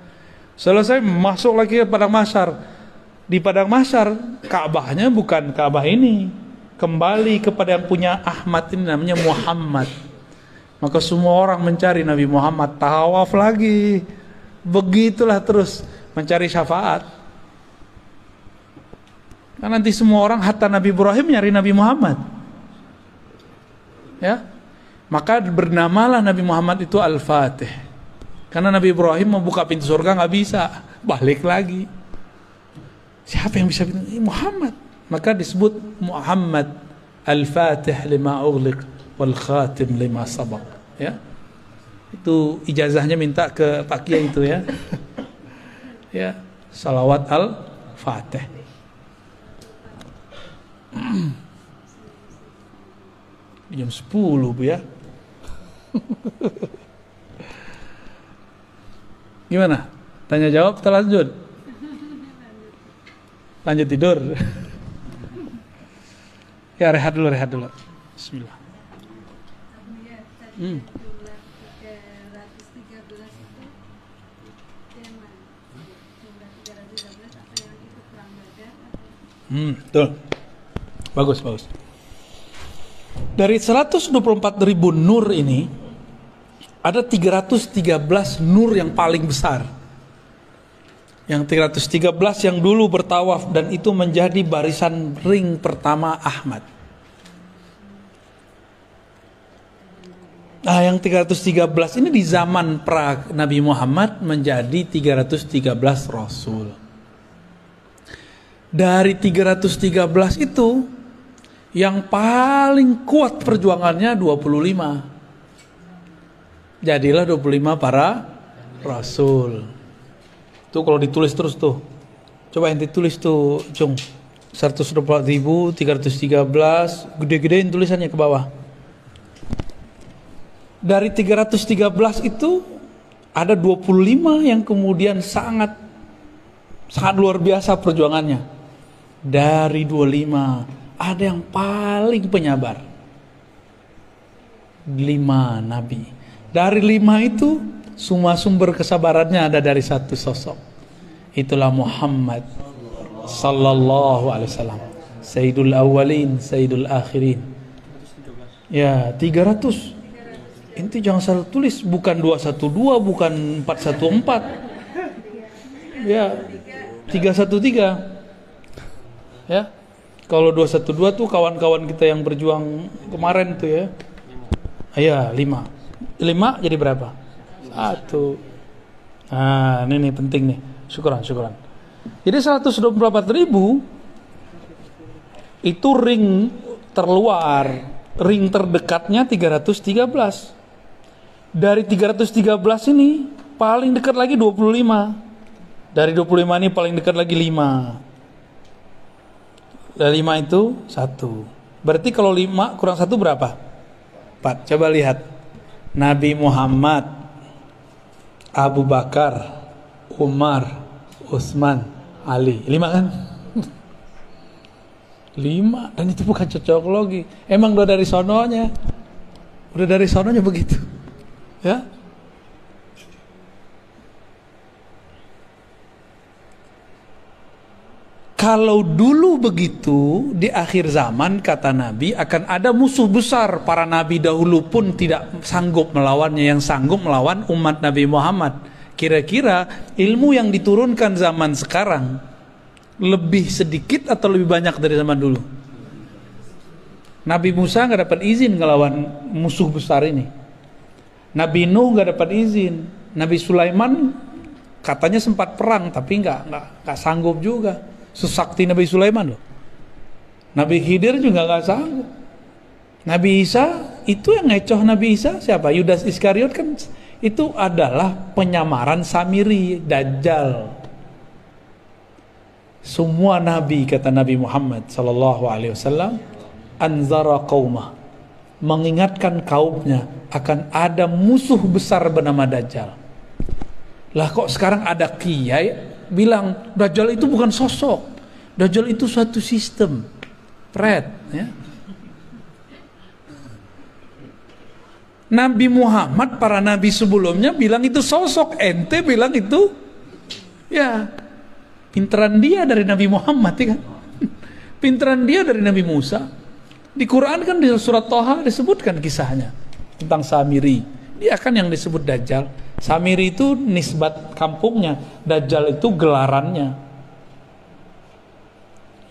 [SPEAKER 1] Selesai masuk lagi ke padang mahsyar. Di padang mahsyar Ka'bahnya bukan Ka'bah ini, kembali kepada yang punya Ahmad ini, namanya Muhammad. Maka semua orang mencari Nabi Muhammad, tawaf lagi. Begitulah terus mencari syafaat. Nah, nanti semua orang hatta Nabi Ibrahim nyari Nabi Muhammad. Ya. Maka bernamalah Nabi Muhammad itu Al-Fatih. Karena Nabi Ibrahim mau buka pintu surga nggak bisa, balik lagi. Siapa yang bisa pintu? Muhammad. Maka disebut Muhammad Al-Fatih lima ughliq wal khatim lima sabaq. Ya. Itu ijazahnya minta ke Pak Kiai itu ya. Ya, salawat Al-Fatih. Jam 10 Bu ya. Gimana? Tanya jawab atau lanjut? Lanjut tidur. Ya rehat dulu. Bismillah. Betul. Bagus. Dari 124.000 nur ini ada 313 nur yang paling besar. Yang 313 yang dulu bertawaf dan itu menjadi barisan ring pertama Ahmad. Nah, yang 313 ini di zaman pra Nabi Muhammad menjadi 313 Rasul. Dari 313 itu yang paling kuat perjuangannya 25. Jadilah 25 para Rasul. Itu kalau ditulis terus tuh. Coba yang ditulis tuh, Cung. 124.313, gede-gedein tulisannya ke bawah. Dari 313 itu ada 25 yang kemudian sangat luar biasa perjuangannya. Dari 25 ada yang paling penyabar, 5 nabi. Dari 5 itu semua sumber kesabarannya ada dari satu sosok. Itulah Muhammad sallallahu alaihi wasallam, Sayyidul Awwalin, Sayyidul Akhirin. Ya, 300. Inti jangan salah tulis, bukan 212, bukan 414. Ya, 313. Ya. Kalau 212 tuh kawan-kawan kita yang berjuang kemarin tuh ya. Iya, 5. 5 jadi berapa? 1. Nah, ini penting nih. Syukuran. Jadi 124.000 itu ring terluar, ring terdekatnya 313. Dari 313 ini paling dekat lagi 25. Dari 25 ini paling dekat lagi 5. Dari 5 itu 1. Berarti kalau 5 kurang 1 berapa? 4. Coba lihat. Nabi Muhammad, Abu Bakar, Umar, Utsman, Ali. 5 kan? 5. Dan itu bukan cocokologi. Emang udah dari sononya. Udah dari sononya begitu. Ya. Kalau dulu begitu, di akhir zaman kata Nabi akan ada musuh besar. Para nabi dahulu pun tidak sanggup melawannya, yang sanggup melawan umat Nabi Muhammad. Kira-kira ilmu yang diturunkan zaman sekarang lebih sedikit atau lebih banyak dari zaman dulu? Nabi Musa nggak dapat izin ngelawan musuh besar ini. Nabi Nuh nggak dapat izin. Nabi Sulaiman katanya sempat perang tapi nggak sanggup juga. Sesakti Nabi Sulaiman loh. Nabi Khidir juga nggak sanggup. Nabi Isa itu yang ngecoh Nabi Isa siapa? Yudas Iskariot kan itu adalah penyamaran Samiri, Dajjal. Semua nabi kata Nabi Muhammad sallallahu alaihi wasallam anzara qaumah, mengingatkan kaumnya akan ada musuh besar bernama Dajjal. Lah kok sekarang ada kiai bilang Dajjal itu bukan sosok, Dajjal itu suatu sistem, ya. Nabi Muhammad, para nabi sebelumnya bilang itu sosok, ente bilang itu, ya, pinteran dia dari Nabi Muhammad, ya kan? Pinteran dia dari Nabi Musa. Di Quran kan di surat Thaha disebutkan kisahnya tentang Samiri. Dia kan yang disebut Dajjal. Samiri itu nisbat kampungnya, Dajjal itu gelarannya.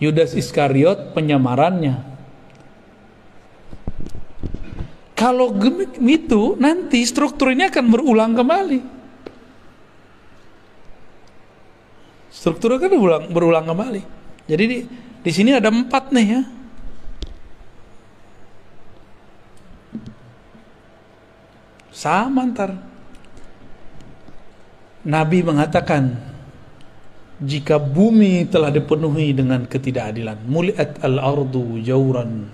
[SPEAKER 1] Yudas Iskariot penyamarannya. Kalau gitu, nanti struktur ini akan berulang kembali. Struktur akan berulang kembali. Jadi di sini ada 4 nih ya. Sama ntar. Nabi mengatakan, jika bumi telah dipenuhi dengan ketidakadilan, muliat al-ardu jauran,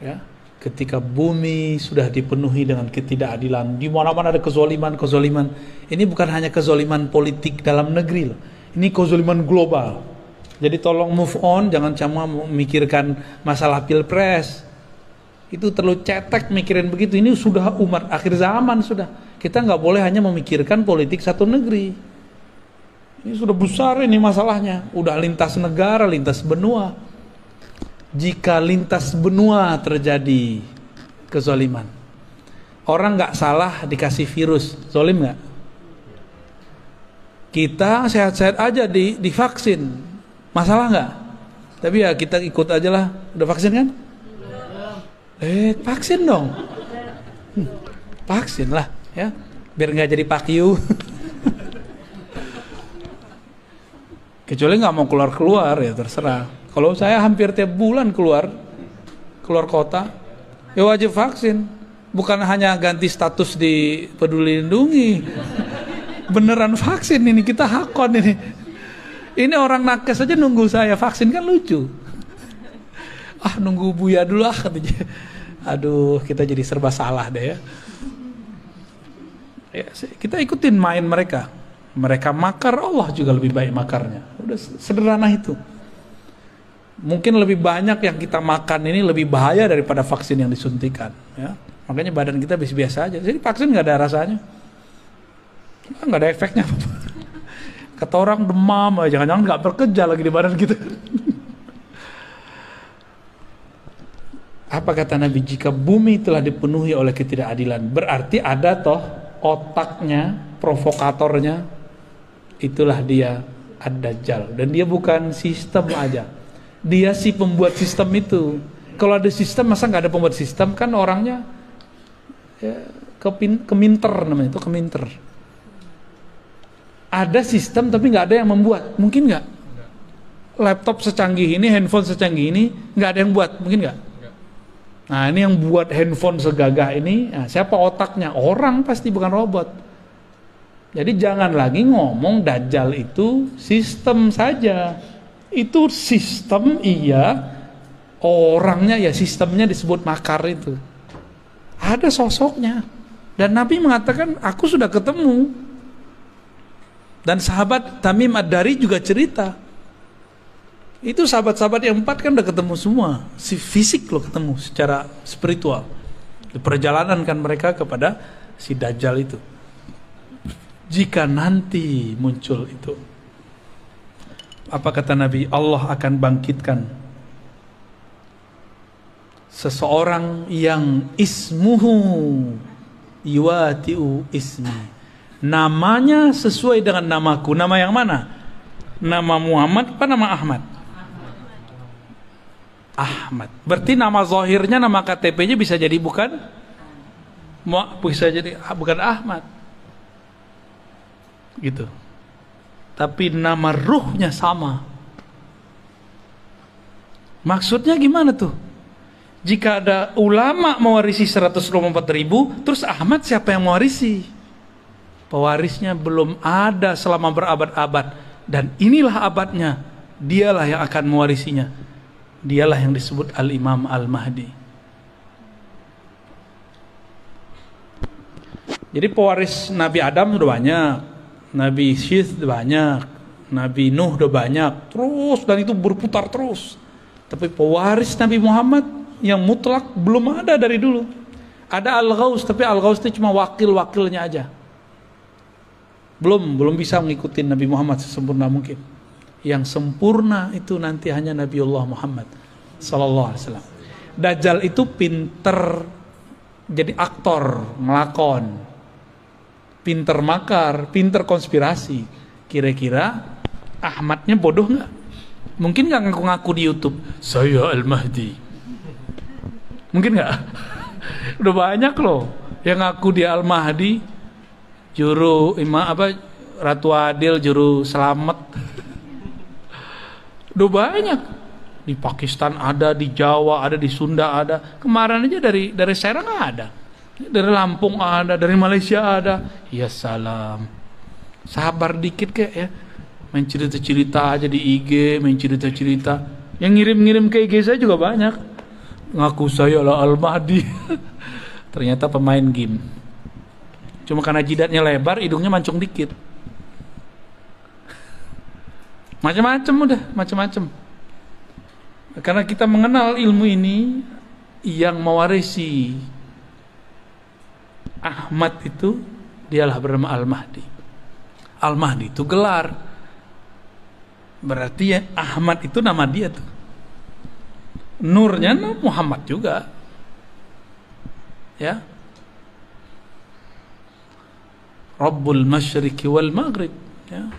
[SPEAKER 1] ya, ketika bumi sudah dipenuhi dengan ketidakadilan, di mana-mana ada kezaliman. Ini bukan hanya kezaliman politik dalam negeri loh. Ini kezaliman global. Jadi tolong move on, jangan cuma memikirkan masalah pilpres. Itu terlalu cetek mikirin begitu. Ini sudah umat akhir zaman sudah. Kita nggak boleh hanya memikirkan politik satu negeri. Ini sudah besar ini masalahnya. Udah lintas negara, lintas benua. Jika lintas benua terjadi kezaliman, orang nggak salah dikasih virus, zalim nggak? Kita sehat-sehat aja divaksin, masalah nggak? Tapi ya kita ikut aja lah. Udah vaksin kan? Vaksin dong. Vaksin lah ya, biar nggak jadi pakyu. Kecuali nggak mau keluar ya terserah. Kalau saya hampir tiap bulan keluar kota, ya wajib vaksin. Bukan hanya ganti status di Peduli Lindungi, beneran vaksin ini, kita hakon ini. Ini orang nakes aja nunggu saya vaksin, kan lucu. Nunggu Buya dulu katanya. Aduh, kita jadi serba salah deh ya. Kita ikutin main mereka. Mereka makar, Allah juga lebih baik makarnya. Udah sederhana itu. Mungkin lebih banyak yang kita makan ini lebih bahaya daripada vaksin yang disuntikan. Ya. Makanya badan kita biasa aja. Jadi vaksin nggak ada rasanya, nggak ada efeknya. Kata orang demam, jangan-jangan nggak bekerja lagi di badan kita. Apa kata Nabi? Jika bumi telah dipenuhi oleh ketidakadilan, berarti ada toh otaknya, provokatornya. Itulah dia Ad-Dajjal. Dan dia bukan sistem aja, dia si pembuat sistem itu. Kalau ada sistem, masa nggak ada pembuat sistem? Kan orangnya ya, keminter namanya itu, keminter. Ada sistem tapi nggak ada yang membuat, mungkin nggak? Laptop secanggih ini, handphone secanggih ini, nggak ada yang buat, mungkin nggak? Nah ini yang buat handphone segagah ini, nah, siapa otaknya? Orang pasti, bukan robot. Jadi jangan lagi ngomong Dajjal itu sistem saja. Itu sistem iya, orangnya ya sistemnya disebut makar itu. Ada sosoknya. Dan Nabi mengatakan, aku sudah ketemu. Dan sahabat Tamim Ad-Dari juga cerita. Itu sahabat-sahabat yang 4 kan udah ketemu semua. Si fisik loh ketemu secara spiritual. Di perjalanan kan mereka kepada si Dajjal itu. Jika nanti muncul itu, apa kata Nabi? Allah akan bangkitkan seseorang yang ismuhu yuwatiu ismi, namanya sesuai dengan namaku. Nama yang mana? Nama Muhammad apa nama Ahmad? Ahmad. Berarti nama zahirnya, nama KTP-nya bisa jadi bukan Ahmad gitu, tapi nama ruhnya sama. Maksudnya gimana tuh? Jika ada ulama mewarisi 124.000, terus Ahmad siapa yang mewarisi? Pewarisnya belum ada selama berabad-abad, dan inilah abadnya, dialah yang akan mewarisinya. Dialah yang disebut Al-Imam Al-Mahdi. Jadi pewaris Nabi Adam sudah banyak, Nabi Syith banyak, Nabi Nuh udah banyak terus, dan itu berputar terus. Tapi pewaris Nabi Muhammad yang mutlak belum ada dari dulu. Ada Al-Ghaus, tapi Al-Ghaus itu cuma wakil-wakilnya aja. Belum bisa mengikuti Nabi Muhammad sesempurna mungkin. Yang sempurna itu nanti hanya Nabiullah Muhammad sallallahu alaihi wasallam. Dajjal itu pinter jadi aktor, ngelakon. Pinter makar, pinter konspirasi. Kira-kira Ahmadnya bodoh nggak? Mungkin nggak ngaku-ngaku di YouTube, saya Al-Mahdi. Mungkin nggak? Udah banyak loh yang ngaku dia Al-Mahdi, juru Ratu Adil, juru selamat. Udah banyak. Di Pakistan ada, di Jawa ada, di Sunda ada. Kemarin aja dari Serang ada, dari Lampung ada, dari Malaysia ada. Ya salam. Sabar dikit kek ya. Main cerita-cerita aja di IG, main cerita-cerita. Yang ngirim-ngirim ke IG saya juga banyak. Ngaku saya lah Al-Mahdi. Ternyata pemain game. Cuma karena jidatnya lebar, hidungnya mancung dikit. Macam-macam udah, macam-macam. Karena kita mengenal ilmu ini, yang mewarisi Ahmad itu dialah bernama Al-Mahdi. Al-Mahdi itu gelar. Berarti ya Ahmad itu nama dia tuh. Nurnya Muhammad juga. Ya. Rabbul Masyriqi wal Maghrib, ya.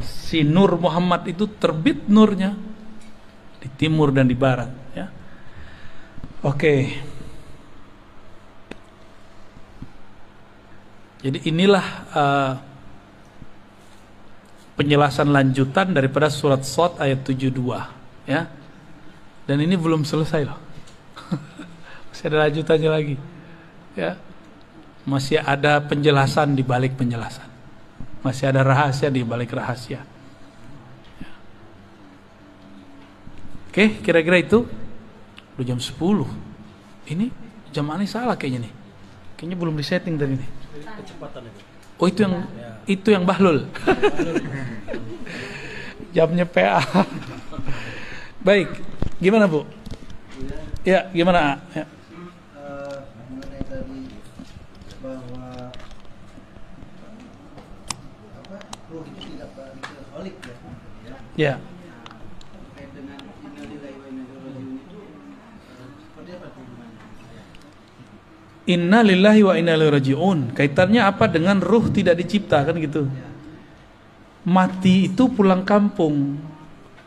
[SPEAKER 1] Si Nur Muhammad itu terbit nurnya di timur dan di barat, ya. Oke. Jadi inilah penjelasan lanjutan daripada surat Shad ayat 72, ya. Dan ini belum selesai loh. Masih ada lanjutannya lagi, ya. Masih ada penjelasan di balik penjelasan. Masih ada rahasia di balik rahasia. Ya. Oke, kira-kira itu. Udah jam 10. Ini jam mana salah kayaknya nih. Kayaknya belum disetting tadi nih.
[SPEAKER 2] Kecepatan itu.
[SPEAKER 1] Oh, itu yang Bahlul. Jamnya PA. Baik, gimana Bu? Ya, gimana? Ya.
[SPEAKER 2] Mengenai tadi bahwa ruh itu tidak balik ke Khalik,
[SPEAKER 1] Ya.
[SPEAKER 2] Terkait dengan innalillahi wa inna ilaihi raji'un itu seperti apa hubungannya?
[SPEAKER 1] Inna lillahi wa inna ilaihi raji'un. Kaitannya apa dengan ruh tidak dicipta, kan gitu. Mati itu pulang kampung.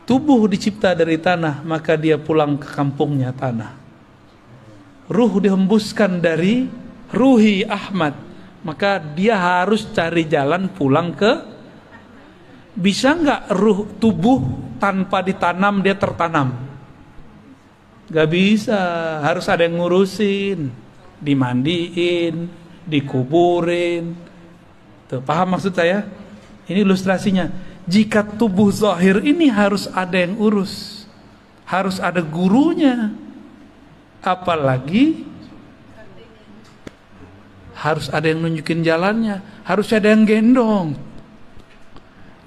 [SPEAKER 1] Tubuh dicipta dari tanah, maka dia pulang ke kampungnya tanah. Ruh dihembuskan dari ruhi Ahmad, maka dia harus cari jalan pulang ke. Bisa nggak ruh tubuh tanpa ditanam dia tertanam? Gak bisa, harus ada yang ngurusin, dimandiin, dikuburin. Tuh, paham maksud saya? Ini ilustrasinya. Jika tubuh zahir ini harus ada yang urus, harus ada gurunya, apalagi harus ada yang nunjukin jalannya, harus ada yang gendong.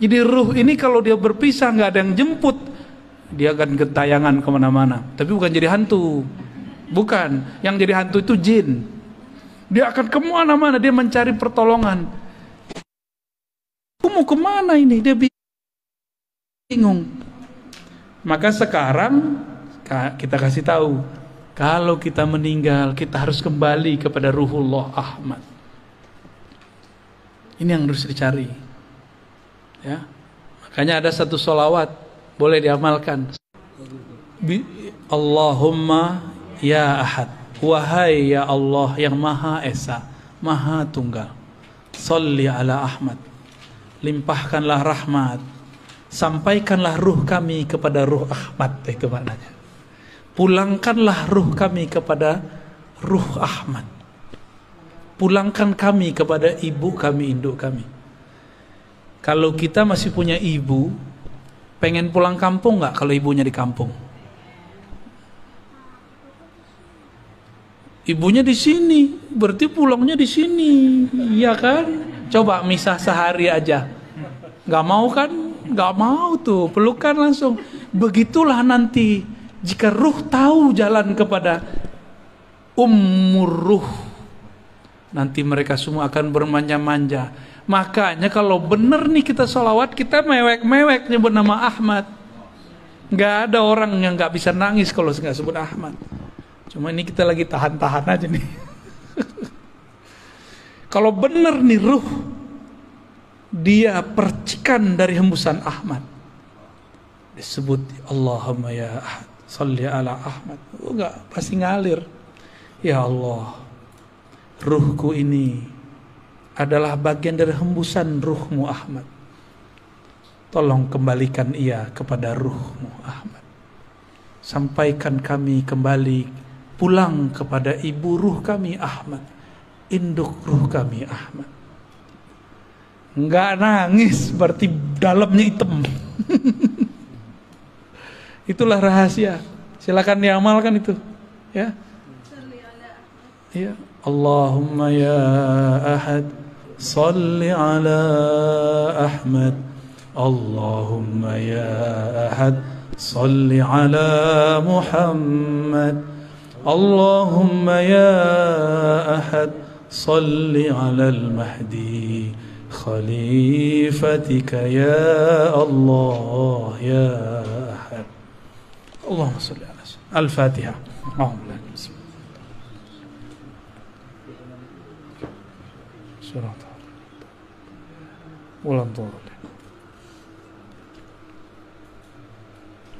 [SPEAKER 1] Jadi ruh ini kalau dia berpisah nggak ada yang jemput, dia akan gentayangan kemana-mana. Tapi bukan jadi hantu, bukan. Yang jadi hantu itu jin. Dia akan kemana-mana, dia mencari pertolongan. Aku mau kemana ini? Dia bingung. Maka sekarang kita kasih tahu, kalau kita meninggal, kita harus kembali kepada Ruhullah Ahmad. Ini yang harus dicari. Ya, makanya ada satu sholawat boleh diamalkan. Allahumma ya Ahad, wahai ya Allah yang Maha Esa, Maha Tunggal, sholli ala Ahmad, limpahkanlah rahmat, sampaikanlah ruh kami kepada ruh Ahmad. Itu maknanya. Pulangkanlah ruh kami kepada ruh Ahmad. Pulangkan kami kepada ibu kami, induk kami. Kalau kita masih punya ibu, pengen pulang kampung nggak kalau ibunya di kampung? Ibunya di sini, berarti pulangnya di sini, iya kan? Coba misah sehari aja, nggak mau kan? nggak mau tuh, pelukan langsung. Begitulah nanti jika ruh tahu jalan kepada ummur ruh, nanti mereka semua akan bermanja-manja. Makanya kalau bener nih kita sholawat, kita mewek-mewek nyebut nama Ahmad. Nggak ada orang yang nggak bisa nangis kalau nggak sebut Ahmad. Cuma ini kita lagi tahan-tahan aja nih. Kalau bener nih ruh, dia percikan dari hembusan Ahmad, disebut Allahumma ya Ahad, salli ala Ahmad. Enggak, pasti ngalir. Ya Allah, ruhku ini adalah bagian dari hembusan ruhmu Ahmad. Tolong kembalikan ia kepada ruhmu Ahmad. Sampaikan kami kembali pulang kepada ibu ruh kami Ahmad, induk ruh kami Ahmad. Enggak nangis berarti dalamnya hitam. Itulah rahasia. Silakan diamalkan itu, ya. Ya, Allahumma ya Ahad, salli ala Ahmad. Allahumma ya Ahad, salli ala Muhammad. Allahumma ya Ahad, salli ala al-Mahdi khalifatika ya Allah ya Ahad. Allahumma salli ala Al-Fatihah. Ulang turun.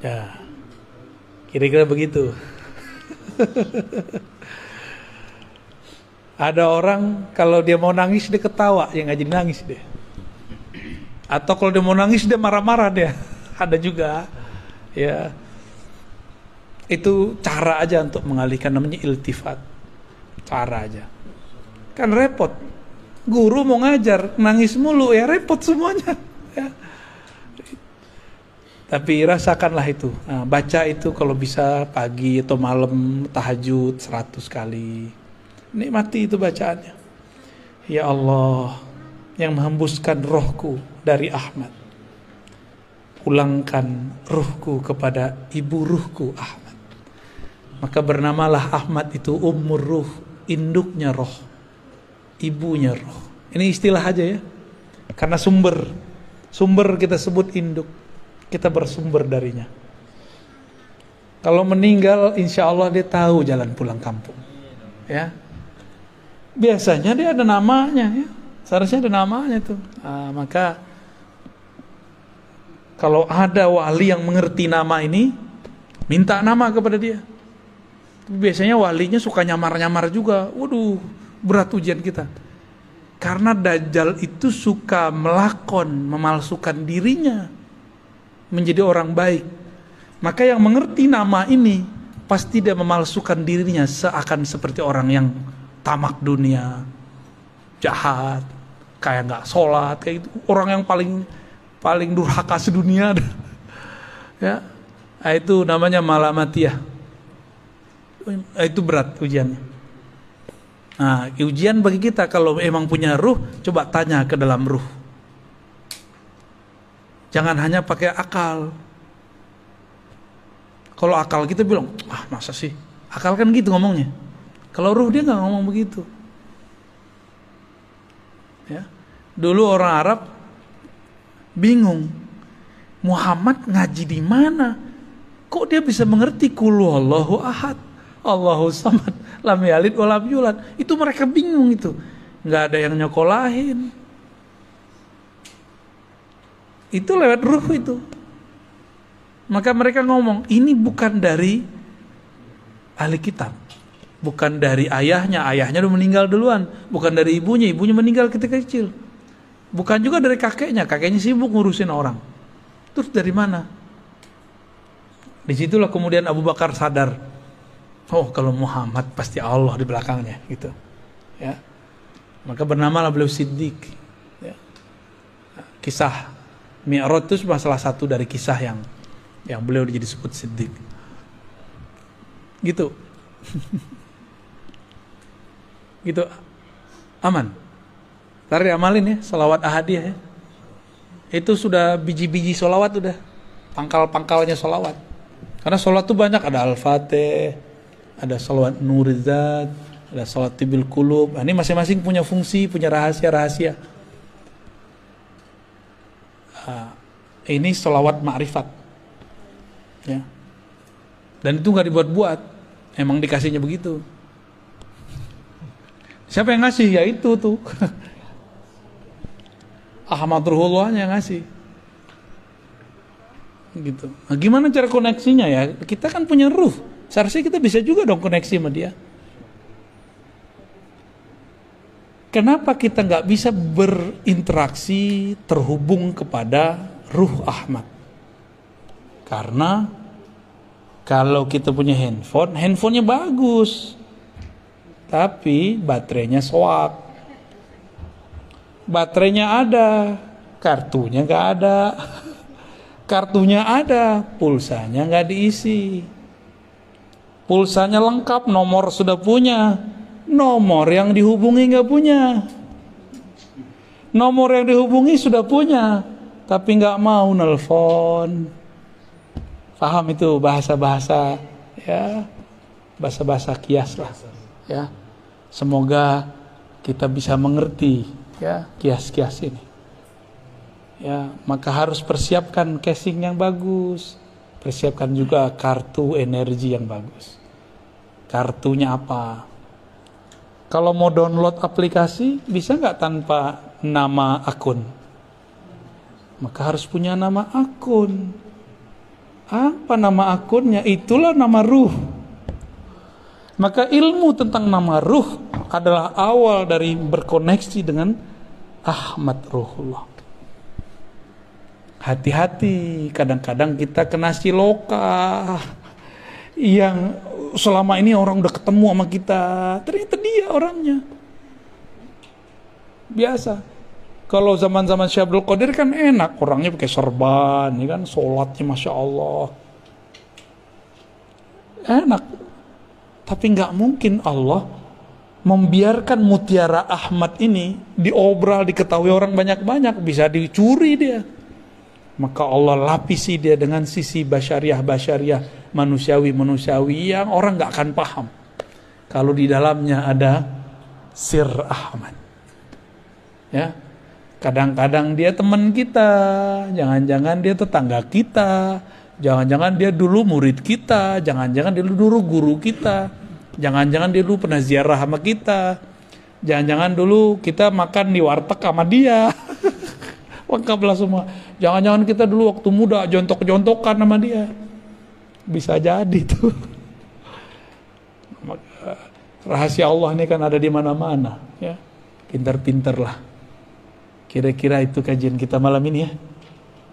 [SPEAKER 1] Ya, kira-kira begitu. Ada orang kalau dia mau nangis dia ketawa, ya nggak jadi nangis deh. Atau kalau dia mau nangis dia marah-marah dia. Ada juga, ya. Itu cara aja untuk mengalihkan, namanya iltifat. Cara aja. Kan repot. Guru mau ngajar, nangis mulu, ya repot semuanya. Ya. Tapi rasakanlah itu. Nah, baca itu kalau bisa pagi atau malam, tahajud 100 kali. Nikmati itu bacaannya. Ya Allah, yang menghembuskan rohku dari Ahmad, pulangkan ruhku kepada ibu ruhku Ahmad. Maka bernamalah Ahmad itu ummur ruh, induknya roh, ibunya roh. Ini istilah aja ya. Karena sumber kita sebut induk, kita bersumber darinya. Kalau meninggal, insya Allah dia tahu jalan pulang kampung. Ya. Biasanya dia ada namanya ya. Seharusnya ada namanya tuh. Nah, maka kalau ada wali yang mengerti nama ini, minta nama kepada dia. Biasanya walinya suka nyamar-nyamar juga. Waduh, berat ujian kita. Karena Dajjal itu suka melakon, memalsukan dirinya menjadi orang baik. Maka yang mengerti nama ini pasti dia memalsukan dirinya seakan seperti orang yang tamak dunia, jahat, kayak nggak sholat, kayak gitu. Orang yang paling durhaka sedunia. Ya, itu namanya malamatiyah. Itu berat ujiannya. Nah, ujian bagi kita kalau emang punya ruh, coba tanya ke dalam ruh. Jangan hanya pakai akal. Kalau akal kita bilang, masa sih? Akal kan gitu ngomongnya. Kalau ruh dia nggak ngomong begitu. Ya. Dulu orang Arab bingung, Muhammad ngaji di mana? Kok dia bisa mengerti qul huwallahu ahad, Allahu samad, lam yalid wa lam yulad? Itu mereka bingung itu. Nggak ada yang nyokolahin. Itu lewat ruh itu. Maka mereka ngomong, ini bukan dari ahli kitab. Bukan dari ayahnya udah meninggal duluan. Bukan dari ibunya meninggal ketika kecil. Bukan juga dari kakeknya sibuk ngurusin orang. Terus dari mana? Disitulah kemudian Abu Bakar sadar, oh kalau Muhammad pasti Allah di belakangnya gitu. Ya. Maka bernamalah beliau Siddiq. Ya. Kisah Mi'raj itu salah satu dari kisah yang beliau jadi disebut Siddiq. Gitu. Gitu. Aman. Ntar diamalin ya, salawat ahadiyah ya. Itu sudah biji-biji sholawat, udah pangkal-pangkalnya sholawat. Karena sholawat tuh banyak, ada Al-Fatih, ada sholawat Nurizat, ada sholawat Tibil Qulub. Nah, ini masing-masing punya fungsi, punya rahasia-rahasia. Ini sholawat ma'rifat, ya. Dan itu nggak dibuat-buat, emang dikasihnya begitu. Siapa yang ngasih? Ya itu tuh Ahmad Ruhullah yang ngasih. Gitu. Nah, gimana cara koneksinya ya? Kita kan punya ruh. Seharusnya kita bisa juga dong koneksi sama dia. Kenapa kita nggak bisa berinteraksi, terhubung kepada ruh Ahmad? Karena kalau kita punya handphone, handphonenya bagus, tapi baterainya soak. Baterainya ada, kartunya nggak ada. Kartunya ada, pulsanya nggak diisi. Pulsanya lengkap, nomor sudah punya, nomor yang dihubungi nggak punya. Nomor yang dihubungi sudah punya, tapi nggak mau nelpon. Paham itu bahasa-bahasa, ya, bahasa-bahasa kias lah, ya. Semoga kita bisa mengerti, ya, kias-kias ini. Ya, maka harus persiapkan casing yang bagus, persiapkan juga kartu energi yang bagus. Kartunya apa? Kalau mau download aplikasi, bisa nggak tanpa nama akun? Maka harus punya nama akun. Apa nama akunnya? Itulah nama ruh. Maka ilmu tentang nama ruh adalah awal dari berkoneksi dengan Ahmad Ruhullah. Hati-hati, kadang-kadang kita kena siloka yang selama ini orang udah ketemu sama kita, ternyata dia orangnya. Biasa. Kalau zaman-zaman Syekh Abdul Qadir kan enak, orangnya pakai serban, ya kan, sholatnya Masya Allah. Enak. Tapi nggak mungkin Allah membiarkan mutiara Ahmad ini diobral, diketahui orang banyak-banyak, bisa dicuri dia. Maka Allah lapisi dia dengan sisi basyariah, manusiawi yang orang nggak akan paham. Kalau di dalamnya ada sir Ahmad. Ya, kadang-kadang dia teman kita, jangan-jangan dia tetangga kita, jangan-jangan dia dulu murid kita, jangan-jangan dia dulu guru kita, jangan-jangan dia dulu pernah ziarah sama kita, jangan-jangan dulu kita makan di warteg sama dia. Lengkaplah semua. Jangan-jangan kita dulu waktu muda jontok-jontokan sama dia. Bisa jadi tuh. Rahasia Allah ini kan ada di mana-mana, ya. Pintar-pintarlah. Kira-kira itu kajian kita malam ini, ya.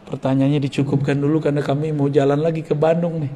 [SPEAKER 1] Pertanyaannya dicukupkan dulu karena kami mau jalan lagi ke Bandung nih.